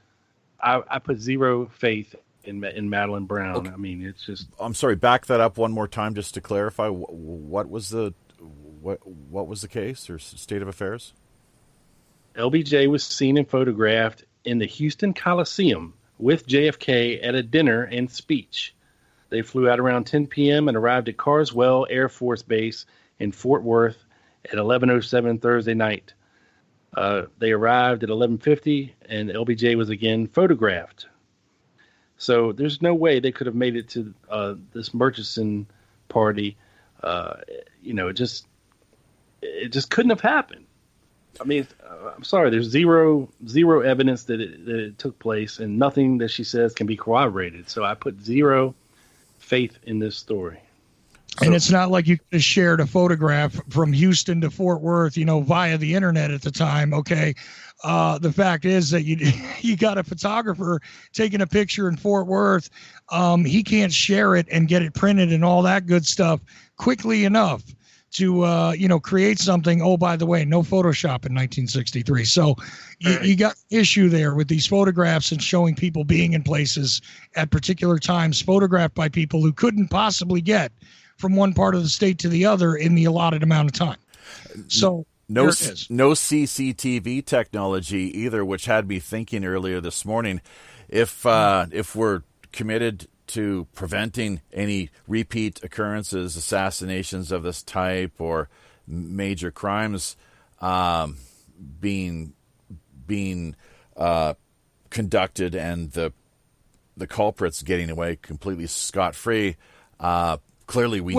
S3: I put zero faith in Madeline Brown. Okay. I mean, it's just...
S2: I'm sorry, back that up one more time just to clarify. What was the case or state of affairs?
S3: LBJ was seen and photographed in the Houston Coliseum with JFK at a dinner and speech. They flew out around 10 p.m. and arrived at Carswell Air Force Base in Fort Worth at 11:07 Thursday night. They arrived at 11:50, and LBJ was again photographed. So there's no way they could have made it to this Murchison party. It just couldn't have happened. I mean, I'm sorry. There's zero evidence that it took place, and nothing that she says can be corroborated. So I put zero faith in this story.
S4: And it's not like you shared a photograph from Houston to Fort Worth, via the internet at the time. Okay. The fact is that you got a photographer taking a picture in Fort Worth. He can't share it and get it printed and all that good stuff quickly enough to, create something. Oh, by the way, no Photoshop in 1963. So you got issue there with these photographs and showing people being in places at particular times, photographed by people who couldn't possibly get from one part of the state to the other in the allotted amount of time. So
S2: no CCTV technology either, which had me thinking earlier this morning, if we're committed to preventing any repeat occurrences, assassinations of this type, or major crimes being conducted, and the culprits getting away completely scot-free. Clearly, we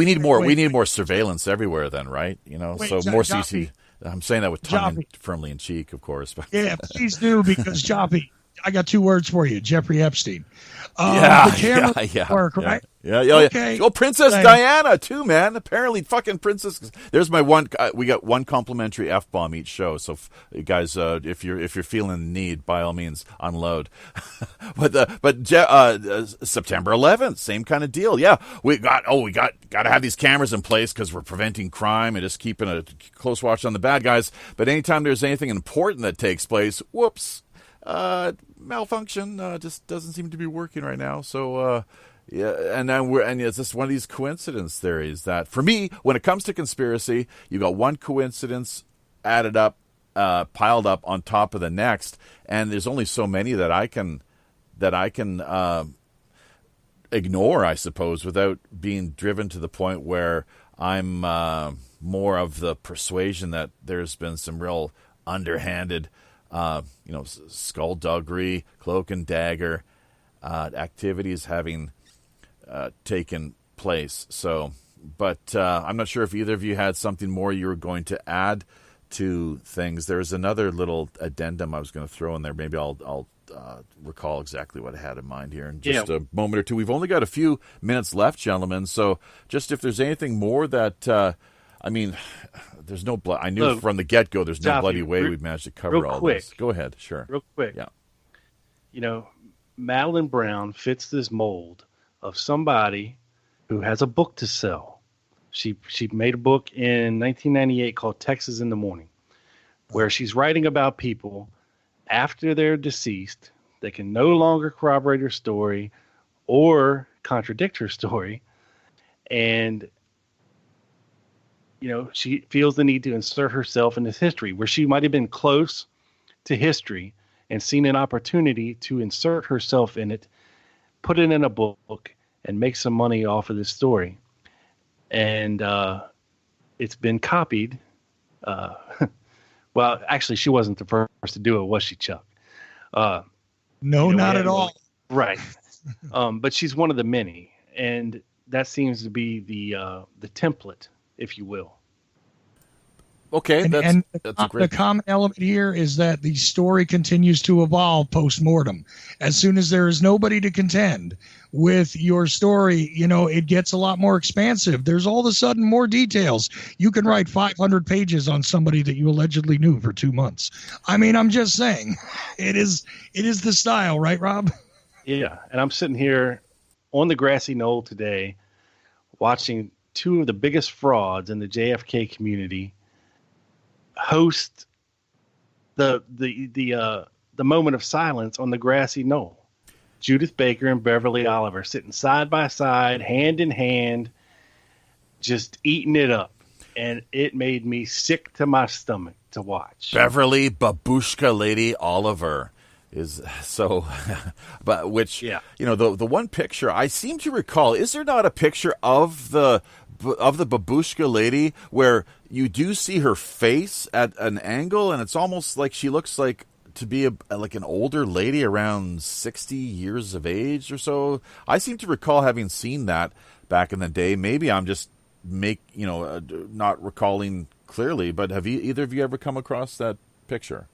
S2: need more. We need more surveillance everywhere. Then, right? More CC. I'm saying that with tongue firmly in cheek, of course. But
S4: yeah, please do, because Joppy, I got two words for you: Jeffrey Epstein.
S2: The
S4: camera work, right?
S2: Yeah.
S4: Okay.
S2: Oh, Princess Diana too, man. Apparently, fucking Princess. There's my one. We got one complimentary F-bomb each show. So, guys, if you're feeling the need, by all means, unload. but September 11th, same kind of deal. Yeah, we got to have these cameras in place because we're preventing crime and just keeping a close watch on the bad guys. But anytime there's anything important that takes place, whoops. Malfunction just doesn't seem to be working right now. So and it's just one of these coincidence theories that, for me, when it comes to conspiracy, you got one coincidence added up, piled up on top of the next, and there's only so many that I can ignore, I suppose, without being driven to the point where I'm more of the persuasion that there's been some real underhanded skullduggery, cloak and dagger activities having taken place. So, but I'm not sure if either of you had something more you were going to add to things. There's another little addendum I was going to throw in there. Maybe I'll recall exactly what I had in mind here in just a moment or two. We've only got a few minutes left, gentlemen. So, just if there's anything more that there's no blood. I knew from the get-go there's no bloody way we'd managed to cover all this. Go ahead, sure.
S3: Real quick.
S2: Yeah.
S3: Madeline Brown fits this mold of somebody who has a book to sell. She made a book in 1998 called Texas in the Morning, where she's writing about people after they're deceased that can no longer corroborate her story or contradict her story. And she feels the need to insert herself in this history where she might have been close to history and seen an opportunity to insert herself in it, put it in a book, and make some money off of this story. And it's been copied. Well, actually, she wasn't the first to do it, was she, Chuck?
S4: No, not at all.
S3: Right. But she's one of the many, and that seems to be the template, if you will.
S2: Okay, that's a great...
S4: The common element here is that the story continues to evolve post-mortem. As soon as there is nobody to contend with your story, it gets a lot more expansive. There's all of a sudden more details. You can write 500 pages on somebody that you allegedly knew for 2 months. I mean, I'm just saying, it is the style, right, Rob?
S3: Yeah, and I'm sitting here on the grassy knoll today watching two of the biggest frauds in the JFK community host the moment of silence on the grassy knoll. Judith Baker and Beverly Oliver sitting side by side, hand in hand, just eating it up. And it made me sick to my stomach to watch.
S2: Beverly Babushka Lady Oliver is so, but which,
S3: yeah.
S2: The one picture I seem to recall, is there not a picture of the babushka lady where you do see her face at an angle, and it's almost like she looks like to be like an older lady around 60 years of age or so? I seem to recall having seen that back in the day. Maybe I'm just not recalling clearly, but have either of you ever come across that picture?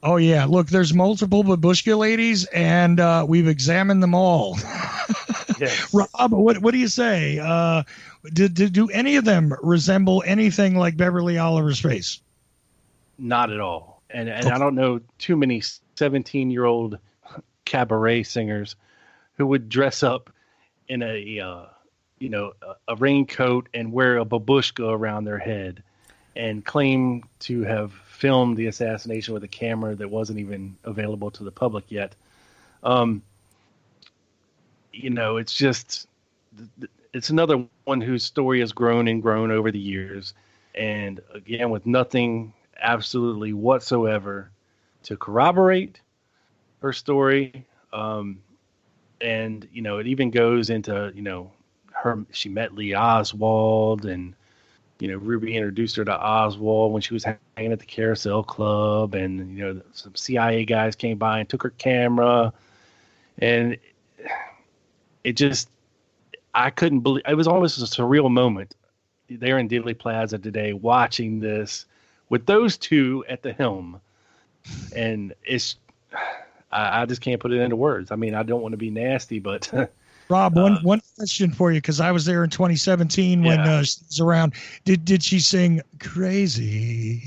S4: Oh yeah, look, there's multiple babushka ladies, and we've examined them all.
S3: Yes.
S4: Rob, what do you say? Do any of them resemble anything like Beverly Oliver's face?
S3: Not at all. And I don't know too many 17-year-old cabaret singers who would dress up in a raincoat and wear a babushka around their head and claim to have filmed the assassination with a camera that wasn't even available to the public yet. It's another one whose story has grown and grown over the years. And again, with nothing absolutely whatsoever to corroborate her story. It even goes into, she met Lee Oswald, and, Ruby introduced her to Oswald when she was hanging at the Carousel Club, and, some CIA guys came by and took her camera, and I couldn't believe, it was almost a surreal moment there in Dealey Plaza today, watching this with those two at the helm. And I just can't put it into words. I mean, I don't want to be nasty, but
S4: Rob, one question for you, because I was there in 2017 when she was around. Did she sing Crazy?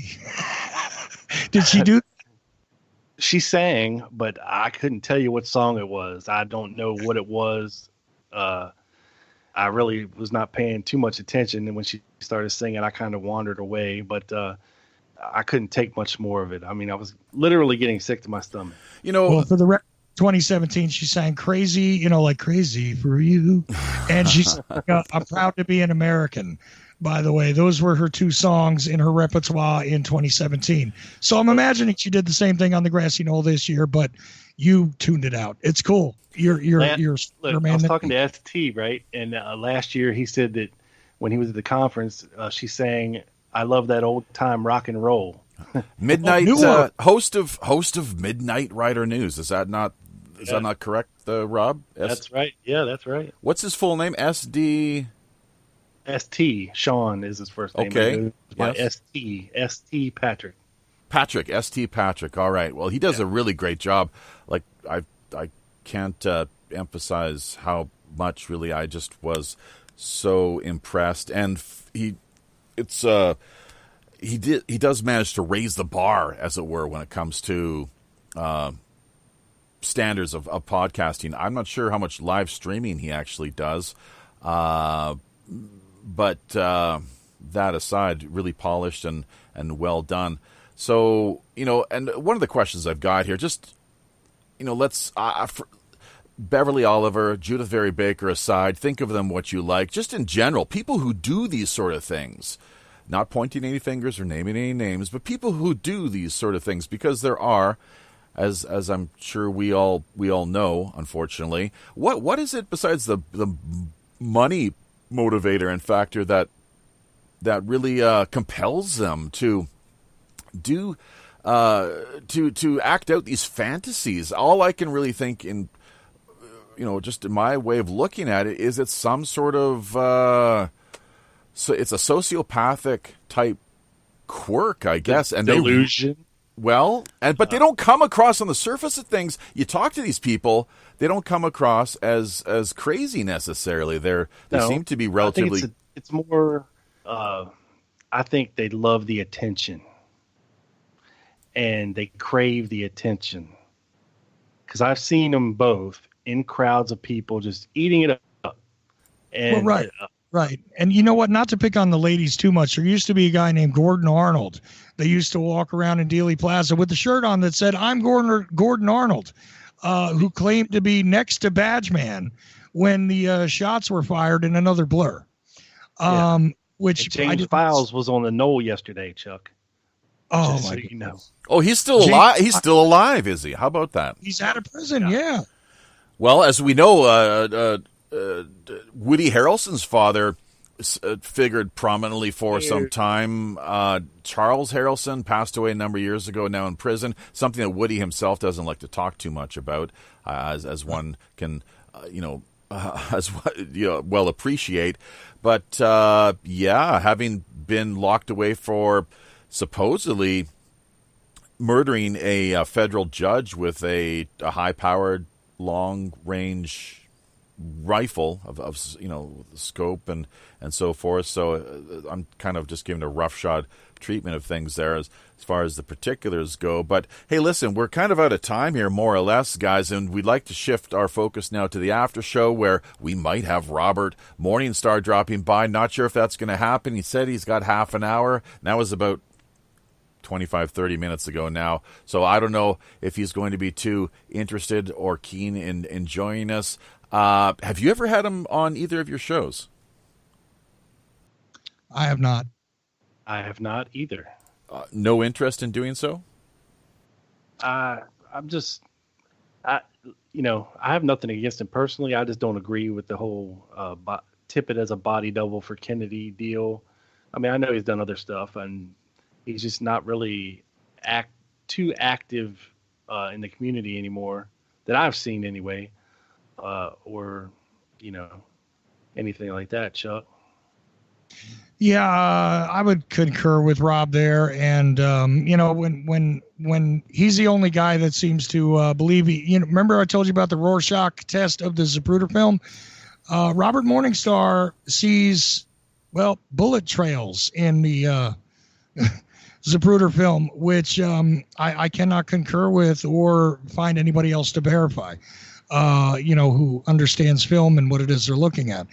S4: Did she do?
S3: She sang, but I couldn't tell you what song it was. I don't know what it was. I really was not paying too much attention, and when she started singing, I kind of wandered away. But I couldn't take much more of it. I mean, I was literally getting sick to my stomach.
S4: Well, for the record, 2017, she sang Crazy, like Crazy for You. And she's I'm proud to be an American, by the way. Those were her two songs in her repertoire in 2017. So I'm imagining she did the same thing on the grassy knoll this year, but you tuned it out. It's cool. You're
S3: look, I was talking to ST, right? And last year he said that when he was at the conference, she sang I Love That Old Time Rock and Roll.
S2: Midnight host of Midnight Rider News. Is that not correct, Rob?
S3: That's right. Yeah, that's right.
S2: What's his full name? ST
S3: Sean is his first name.
S2: Okay.
S3: Yes. ST Patrick.
S2: ST Patrick. All right. Well, he does a really great job. Like I can't emphasize how much really I just was so impressed, and he does manage to raise the bar, as it were, when it comes to standards of podcasting. I'm not sure how much live streaming he actually does, but that aside, really polished and well done. So, and one of the questions I've got here, just, let's, Beverly Oliver, Judith Very Baker aside, think of them what you like. Just in general, people who do these sort of things, not pointing any fingers or naming any names, but people who do these sort of things, because there are, as I'm sure we all know, unfortunately. What is it besides the money motivator and factor that really compels them to do to act out these fantasies. All I can really think in, just in my way of looking at it, is it's some sort of so it's a sociopathic type quirk, I guess, and
S3: delusion.
S2: But they don't come across on the surface of things. You talk to these people, they don't come across as crazy necessarily. They seem to be relatively.
S3: I think it's more. I think they love the attention, and they crave the attention. Because I've seen them both in crowds of people just eating it up. And,
S4: Right. And you know what? Not to pick on the ladies too much. There used to be a guy named Gordon Arnold. They used to walk around in Dealey Plaza with a shirt on that said, "I'm Gordon Arnold," who claimed to be next to Badgeman when the shots were fired in another Blur. Which
S3: James Files was on the Knoll yesterday, Chuck.
S4: Oh,
S3: so you know.
S2: Oh, he's still alive. He's still alive, is he? How about that?
S4: He's out of prison, yeah.
S2: Well, as we know, Woody Harrelson's father figured prominently for some time. Charles Harrelson passed away a number of years ago, now in prison, something that Woody himself doesn't like to talk too much about, as one can, well appreciate. But, having been locked away for supposedly murdering a federal judge with a high-powered, long-range rifle of scope and so forth. So I'm kind of just giving a roughshod treatment of things there as far as the particulars go. But hey, listen, we're kind of out of time here, more or less, guys, and we'd like to shift our focus now to the after show, where we might have Robert Morningstar dropping by. Not sure if that's going to happen. He said he's got half an hour. That was about 25-30 minutes ago now, so I don't know if he's going to be too interested or keen in joining us. Have you ever had him on either of your shows?
S4: I have not.
S3: I have not either.
S2: No interest in doing so?
S3: I have nothing against him personally. I just don't agree with the whole Tippett as a body double for Kennedy deal. I mean, I know he's done other stuff, and he's just not really too active in the community anymore that I've seen anyway. Or anything like that, Chuck.
S4: Yeah, I would concur with Rob there. And when he's the only guy that seems to believe remember I told you about the Rorschach test of the Zapruder film? Robert Morningstar sees bullet trails in the Zapruder film, which I cannot concur with or find anybody else to verify. Who understands film and what it is they're looking at.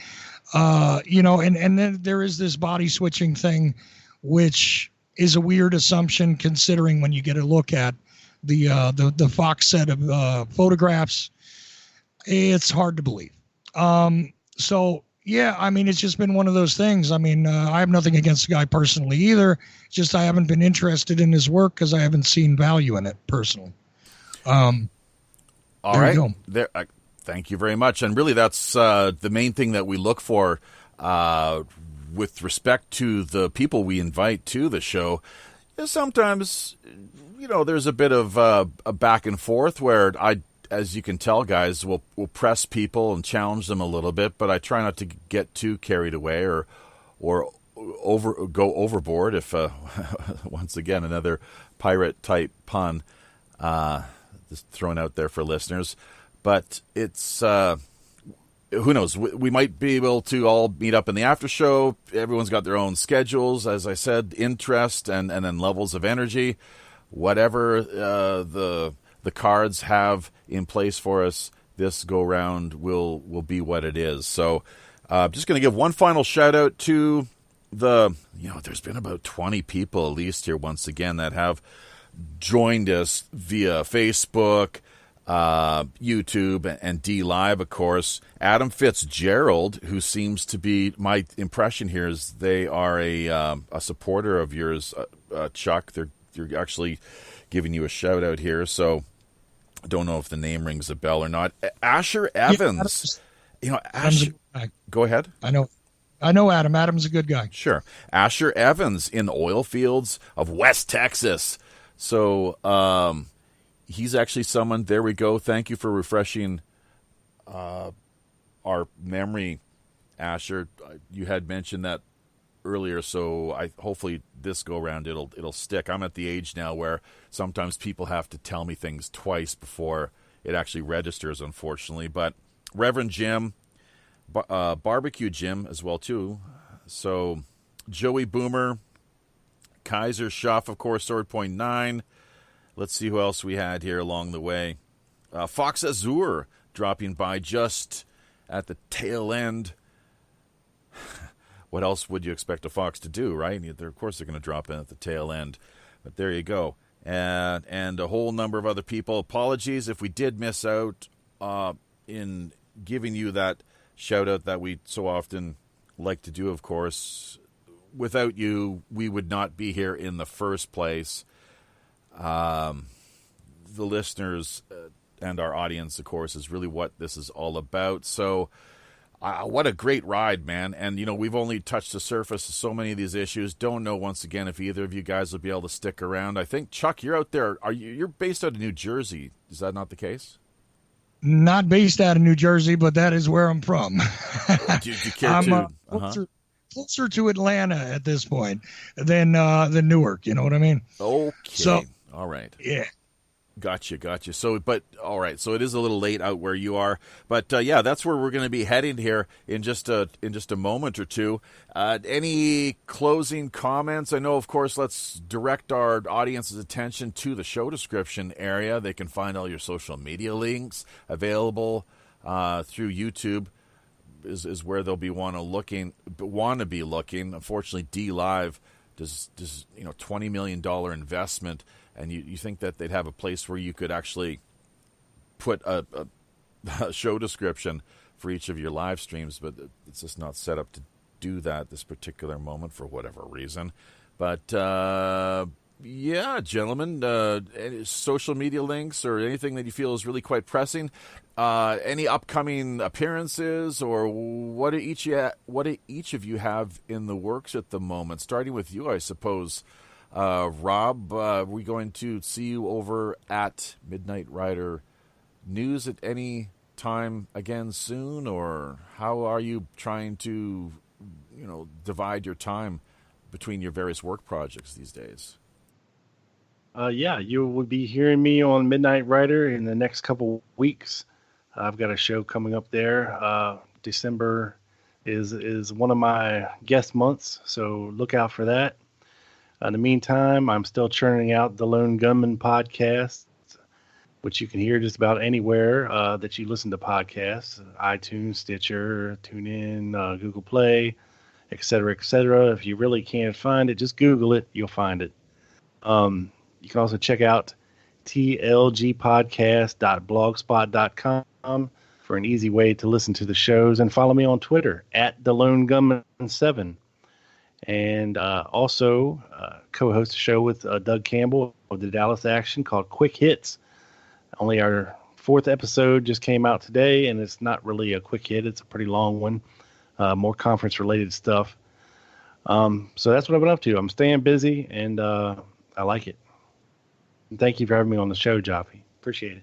S4: And then there is this body switching thing, which is a weird assumption considering when you get a look at the Fox set of photographs, it's hard to believe. It's just been one of those things. I mean, I have nothing against the guy personally either. It's just I haven't been interested in his work because I haven't seen value in it personally.
S2: All right. Thank you very much. And really, that's the main thing that we look for with respect to the people we invite to the show. Sometimes, there's a bit of a back and forth where as you can tell, guys, we'll press people and challenge them a little bit, but I try not to get too carried away or go overboard. If once again another pirate type pun. Just thrown out there for listeners, but it's who knows? We might be able to all meet up in the after show. Everyone's got their own schedules, as I said, interest and then levels of energy. Whatever the cards have in place for us this go round will be what it is. So, I'm just going to give one final shout out to there's been about 20 people at least here once again that have joined us via Facebook, YouTube, and D Live, of course. Adam Fitzgerald, who seems to be, my impression here is they are a supporter of yours, Chuck. They're actually giving you a shout out here, so I don't know if the name rings a bell or not. Asher Evans. Asher. Go ahead.
S4: I know Adam. Adam's a good guy.
S2: Sure. Asher Evans in oil fields of West Texas. So he's actually someone. There we go. Thank you for refreshing our memory, Asher. You had mentioned that earlier, so hopefully this go around it'll stick. I'm at the age now where sometimes people have to tell me things twice before it actually registers, unfortunately. But Reverend Jim, Barbecue Jim as well too. So Joey Boomer, Kaiser Schaff, of course, Sword Point 9. Let's see who else we had here along the way. Fox Azure dropping by just at the tail end. What else would you expect a Fox to do, right? Of course they're going to drop in at the tail end. But there you go. And a whole number of other people. Apologies if we did miss out in giving you that shout-out that we so often like to do, of course. Without you, we would not be here in the first place. The listeners and our audience, of course, is really what this is all about. So what a great ride, man. And, we've only touched the surface of so many of these issues. Don't know, once again, if either of you guys will be able to stick around. I think, Chuck, you're out there. You're based out of New Jersey. Is that not the case?
S4: Not based out of New Jersey, but that is where I'm from.
S2: Do you care to?
S4: Closer to Atlanta at this point than Newark. You know what I mean?
S2: Okay.
S4: So,
S2: all right.
S4: Yeah.
S2: Gotcha. So, but all right. So it is a little late out where you are, but yeah, that's where we're going to be heading here in just a moment or two. Any closing comments? I know, of course, let's direct our audience's attention to the show description area. They can find all your social media links available through YouTube. Is where they'll be want to be looking. Unfortunately, D Live does $20 million investment. And you think that they'd have a place where you could actually put a show description for each of your live streams, but it's just not set up to do that this particular moment for whatever reason. But, yeah, gentlemen, any social media links or anything that you feel is really quite pressing? Any upcoming appearances, or what do each of you have in the works at the moment? Starting with you, I suppose. Rob, are we going to see you over at Midnight Rider News at any time again soon, or how are you trying to, divide your time between your various work projects these days?
S3: Yeah, you will be hearing me on Midnight Rider in the next couple weeks. I've got a show coming up there. December is one of my guest months, so look out for that. In the meantime, I'm still churning out the Lone Gunman podcast, which you can hear just about anywhere that you listen to podcasts: iTunes, Stitcher, TuneIn, Google Play, etc., etc. If you really can't find it, just Google it. You'll find it. You can also check out tlgpodcast.blogspot.com for an easy way to listen to the shows, and follow me on Twitter at TheLoneGunman7. And also co-host a show with Doug Campbell of the Dallas Action called Quick Hits. Only our 4th episode just came out today, and it's not really a quick hit. It's a pretty long one, more conference-related stuff. So that's what I've been up to. I'm staying busy, and I like it. And thank you for having me on the show, Joffy. Appreciate it.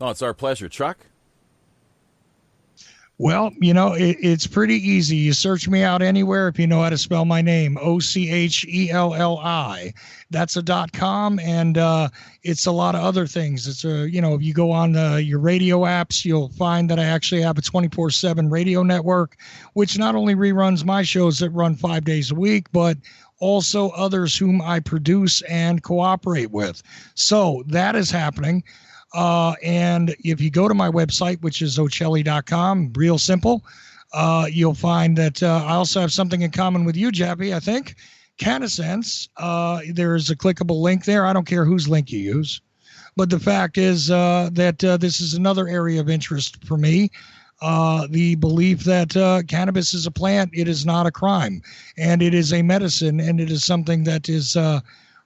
S2: Oh, it's our pleasure. Chuck?
S4: Well, it's pretty easy. You search me out anywhere if you know how to spell my name, Ochelli. That's a .com, and it's a lot of other things. It's if you go on your radio apps, you'll find that I actually have a 24/7 radio network, which not only reruns my shows that run 5 days a week, but also others whom I produce and cooperate with. So that is happening. And if you go to my website, which is ochelli.com, real simple, you'll find that I also have something in common with you, Jappy, I think. Canasense, there's a clickable link there. I don't care whose link you use. But the fact is that this is another area of interest for me. The belief that cannabis is a plant, it is not a crime, and it is a medicine, and it is something that is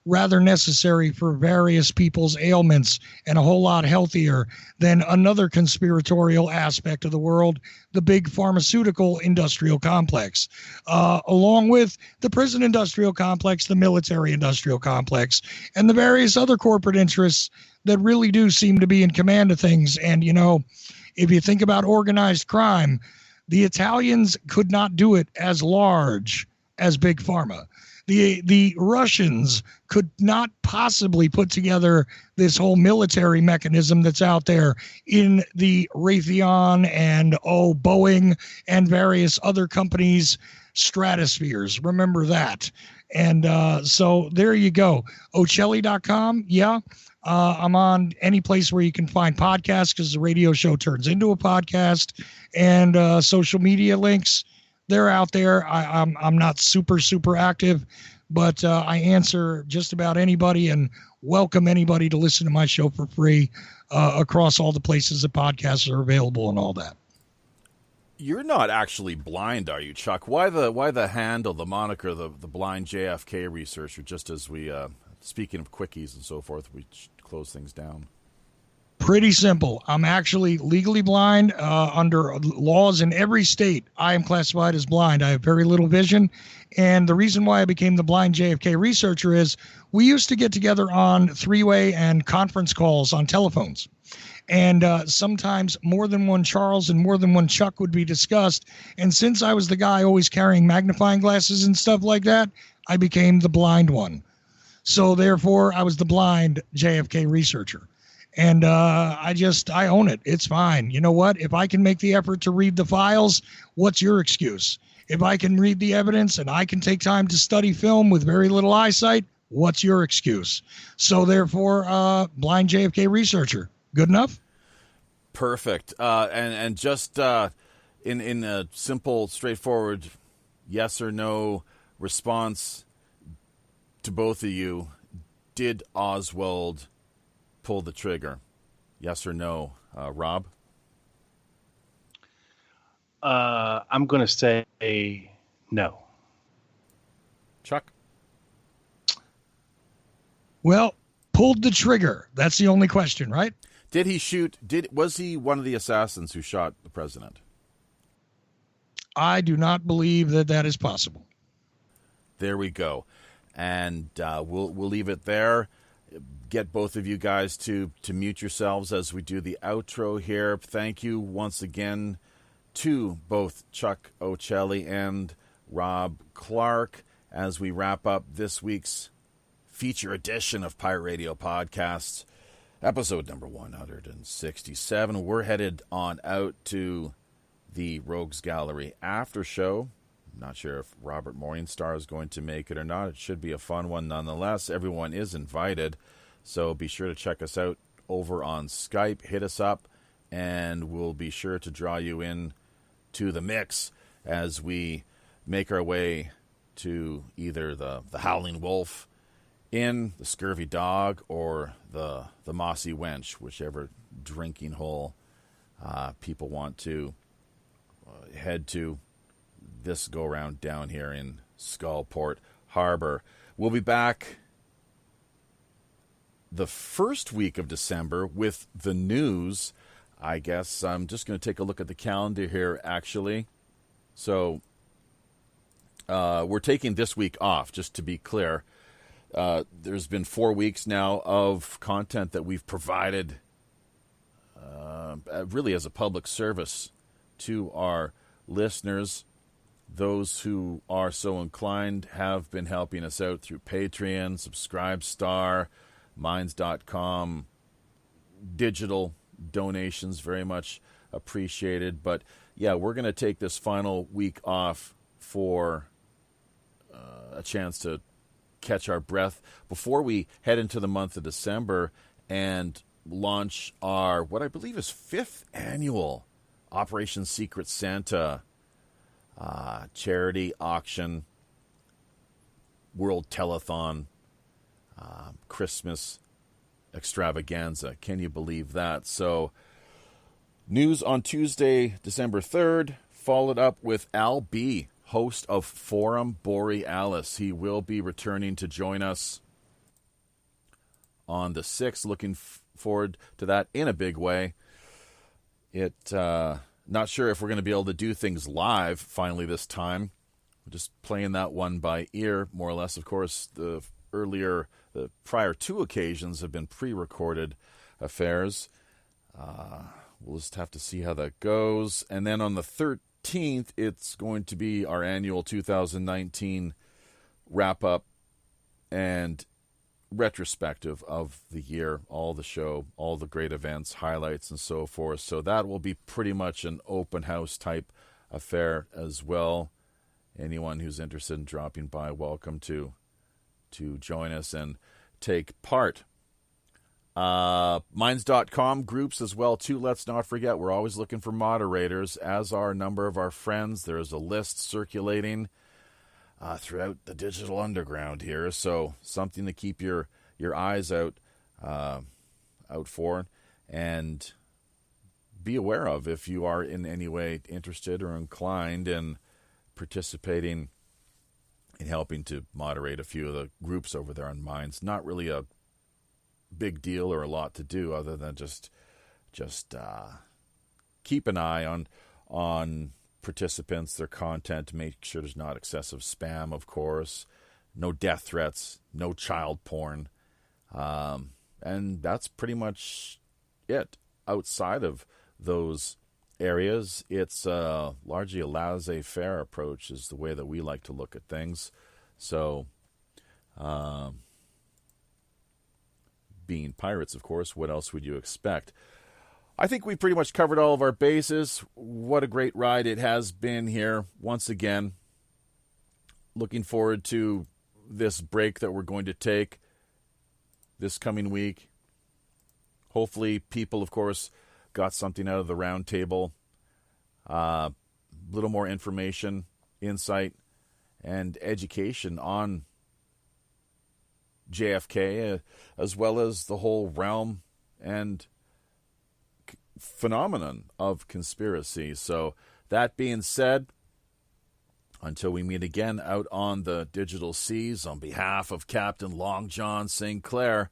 S4: rather necessary for various people's ailments and a whole lot healthier than another conspiratorial aspect of the world, the big pharmaceutical industrial complex, along with the prison industrial complex, the military industrial complex, and the various other corporate interests that really do seem to be in command of things. And, you know, if you think about organized crime, the Italians could not do it as large as Big Pharma. The Russians could not possibly put together this whole military mechanism that's out there in the Raytheon and Boeing and various other companies' stratospheres. Remember that. And so there you go. Ocelli.com. Yeah. I'm on any place where you can find podcasts, because the radio show turns into a podcast, and social media links. They're out there. I'm not super active, but I answer just about anybody and welcome anybody to listen to my show for free across all the places that podcasts are available and all that.
S2: You're not actually blind, are you, Chuck? Why the handle, the moniker, the blind JFK researcher? Just as we, speaking of quickies and so forth, we close things down.
S4: Pretty simple. I'm actually legally blind under laws in every state. I am classified as blind. I have very little vision. And the reason why I became the blind JFK researcher is we used to get together on three-way and conference calls on telephones. And sometimes more than one Charles and more than one Chuck would be discussed. And since I was the guy always carrying magnifying glasses and stuff like that, I became the blind one. So therefore, I was the blind JFK researcher. And I own it. It's fine. You know what? If I can make the effort to read the files, what's your excuse? If I can read the evidence and I can take time to study film with very little eyesight, what's your excuse? So therefore, blind JFK researcher. Good enough?
S2: Perfect. And just in a simple, straightforward yes or no response to both of you, did Oswald pull the trigger? Yes or no? Rob?
S3: I'm going to say no.
S2: Chuck?
S4: Well, pulled the trigger. That's the only question, right?
S2: Did he shoot? Was he one of the assassins who shot the president?
S4: I do not believe that is possible.
S2: There we go. And we'll leave it there. Get both of you guys to mute yourselves as we do the outro here. Thank you once again to both Chuck Ocelli and Rob Clark as we wrap up this week's feature edition of Pirate Radio Podcasts, episode number 167. We're headed on out to the Rogues Gallery after show. Not sure if Robert Morningstar is going to make it or not. It should be a fun one nonetheless. Everyone is invited, so be sure to check us out over on Skype. Hit us up, and we'll be sure to draw you in to the mix as we make our way to either the Howling Wolf Inn, the Scurvy Dog, or the Mossy Wench, whichever drinking hole people want to head to this go-round down here in Skullport Harbor. We'll be back the first week of December with the news. I guess I'm just going to take a look at the calendar here, actually. So we're taking this week off, just to be clear. There's been 4 weeks now of content that we've provided really as a public service to our listeners. Those who are so inclined have been helping us out through Patreon, Subscribestar, Minds.com, digital donations, very much appreciated. But yeah, we're going to take this final week off for a chance to catch our breath before we head into the month of December and launch our, what I believe is 5th annual Operation Secret Santa charity auction, World Telethon, Christmas extravaganza. Can you believe that? So, news on Tuesday, December 3rd, followed up with Al B., host of Forum Borealis. He will be returning to join us on the 6th. Looking forward to that in a big way. Not sure if we're going to be able to do things live finally this time. We're just playing that one by ear, more or less. Of course, the prior 2 occasions have been pre-recorded affairs. We'll just have to see how that goes. And then on the 13th, it's going to be our annual 2019 wrap-up and retrospective of the year, all the show, all the great events, highlights, and so forth. So that will be pretty much an open house type affair as well. Anyone who's interested in dropping by, welcome to join us and take part. Minds.com groups as well, too. Let's not forget, we're always looking for moderators, as are a number of our friends. There's a list circulating throughout the digital underground here, so something to keep your eyes out for and be aware of if you are in any way interested or inclined in participating in helping to moderate a few of the groups over there on Minds. Not really a big deal or a lot to do other than just keep an eye on participants, their content, to make sure there's not excessive spam, of course, no death threats, no child porn, and that's pretty much it. Outside of those areas, it's largely a laissez-faire approach is the way that we like to look at things. So being pirates, of course, what else would you expect? I think we pretty much covered all of our bases. What a great ride it has been here once again. Looking forward to this break that we're going to take this coming week. Hopefully people, of course, got something out of the round table. A little more information, insight, and education on JFK, as well as the whole realm and phenomenon of conspiracy. So that being said, until we meet again out on the digital seas, on behalf of Captain Long John Sinclair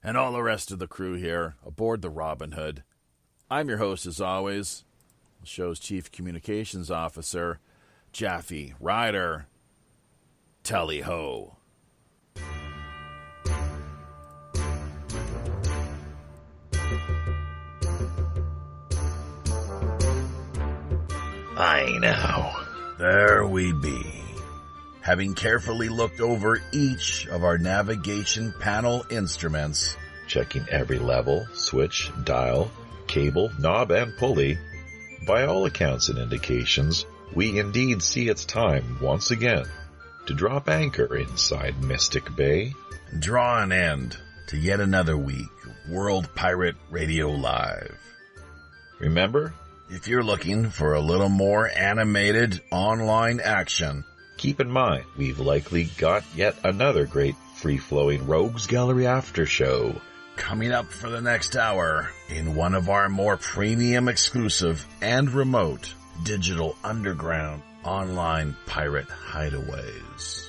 S2: and all the rest of the crew here aboard the Robin Hood, I'm your host as always, the show's Chief Communications Officer, Jaffe Ryder. Tally-ho.
S1: I know. There we be. Having carefully looked over each of our navigation panel instruments, checking every level, switch, dial, cable, knob, and pulley, by all accounts and indications, we indeed see it's time once again to drop anchor inside Mystic Bay, draw an end to yet another week of World Pirate Radio Live. Remember, if you're looking for a little more animated online action, keep in mind we've likely got yet another great free-flowing Rogues Gallery after show coming up for the next hour in one of our more premium exclusive and remote digital underground online pirate hideaways.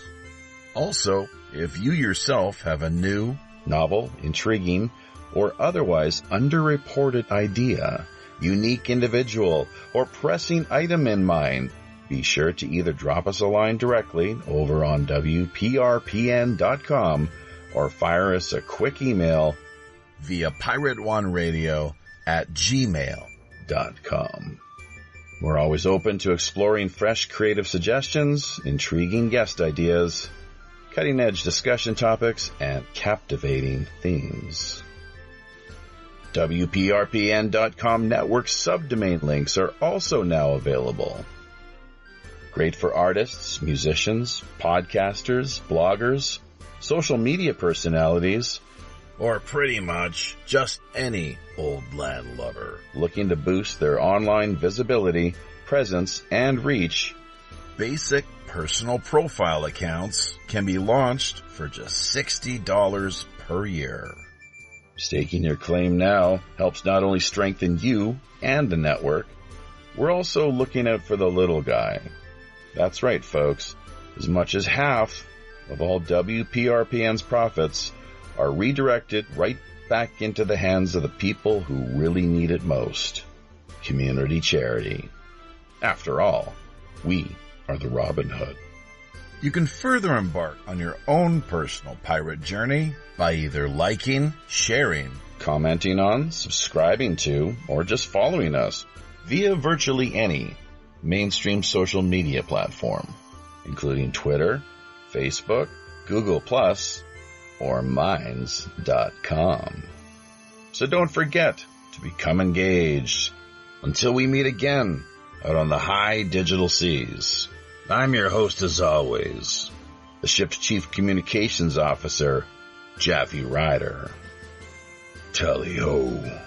S1: Also, if you yourself have a new, novel, intriguing, or otherwise underreported idea, unique individual, or pressing item in mind, be sure to either drop us a line directly over on WPRPN.com or fire us a quick email via pirateoneradio@gmail.com. We're always open to exploring fresh creative suggestions, intriguing guest ideas, cutting-edge discussion topics, and captivating themes. WPRPN.com network subdomain links are also now available. Great for artists, musicians, podcasters, bloggers, social media personalities, or pretty much just any old land lover looking to boost their online visibility, presence, and reach. Basic personal profile accounts can be launched for just $60 per year. Staking your claim now helps not only strengthen you and the network, we're also looking out for the little guy. That's right, folks. As much as half of all WPRPN's profits
S5: are redirected right back into the hands of the people who really need it most. Community charity. After all, we are the Robin Hood. You can further embark on your own personal pirate journey by either liking, sharing, commenting on, subscribing to, or just following us via virtually any mainstream social media platform, including Twitter, Facebook, Google+, or Minds.com. So don't forget to become engaged. Until we meet again out on the high digital seas, I'm your host as always, the ship's Chief Communications Officer, Jaffe Ryder. Tally-ho.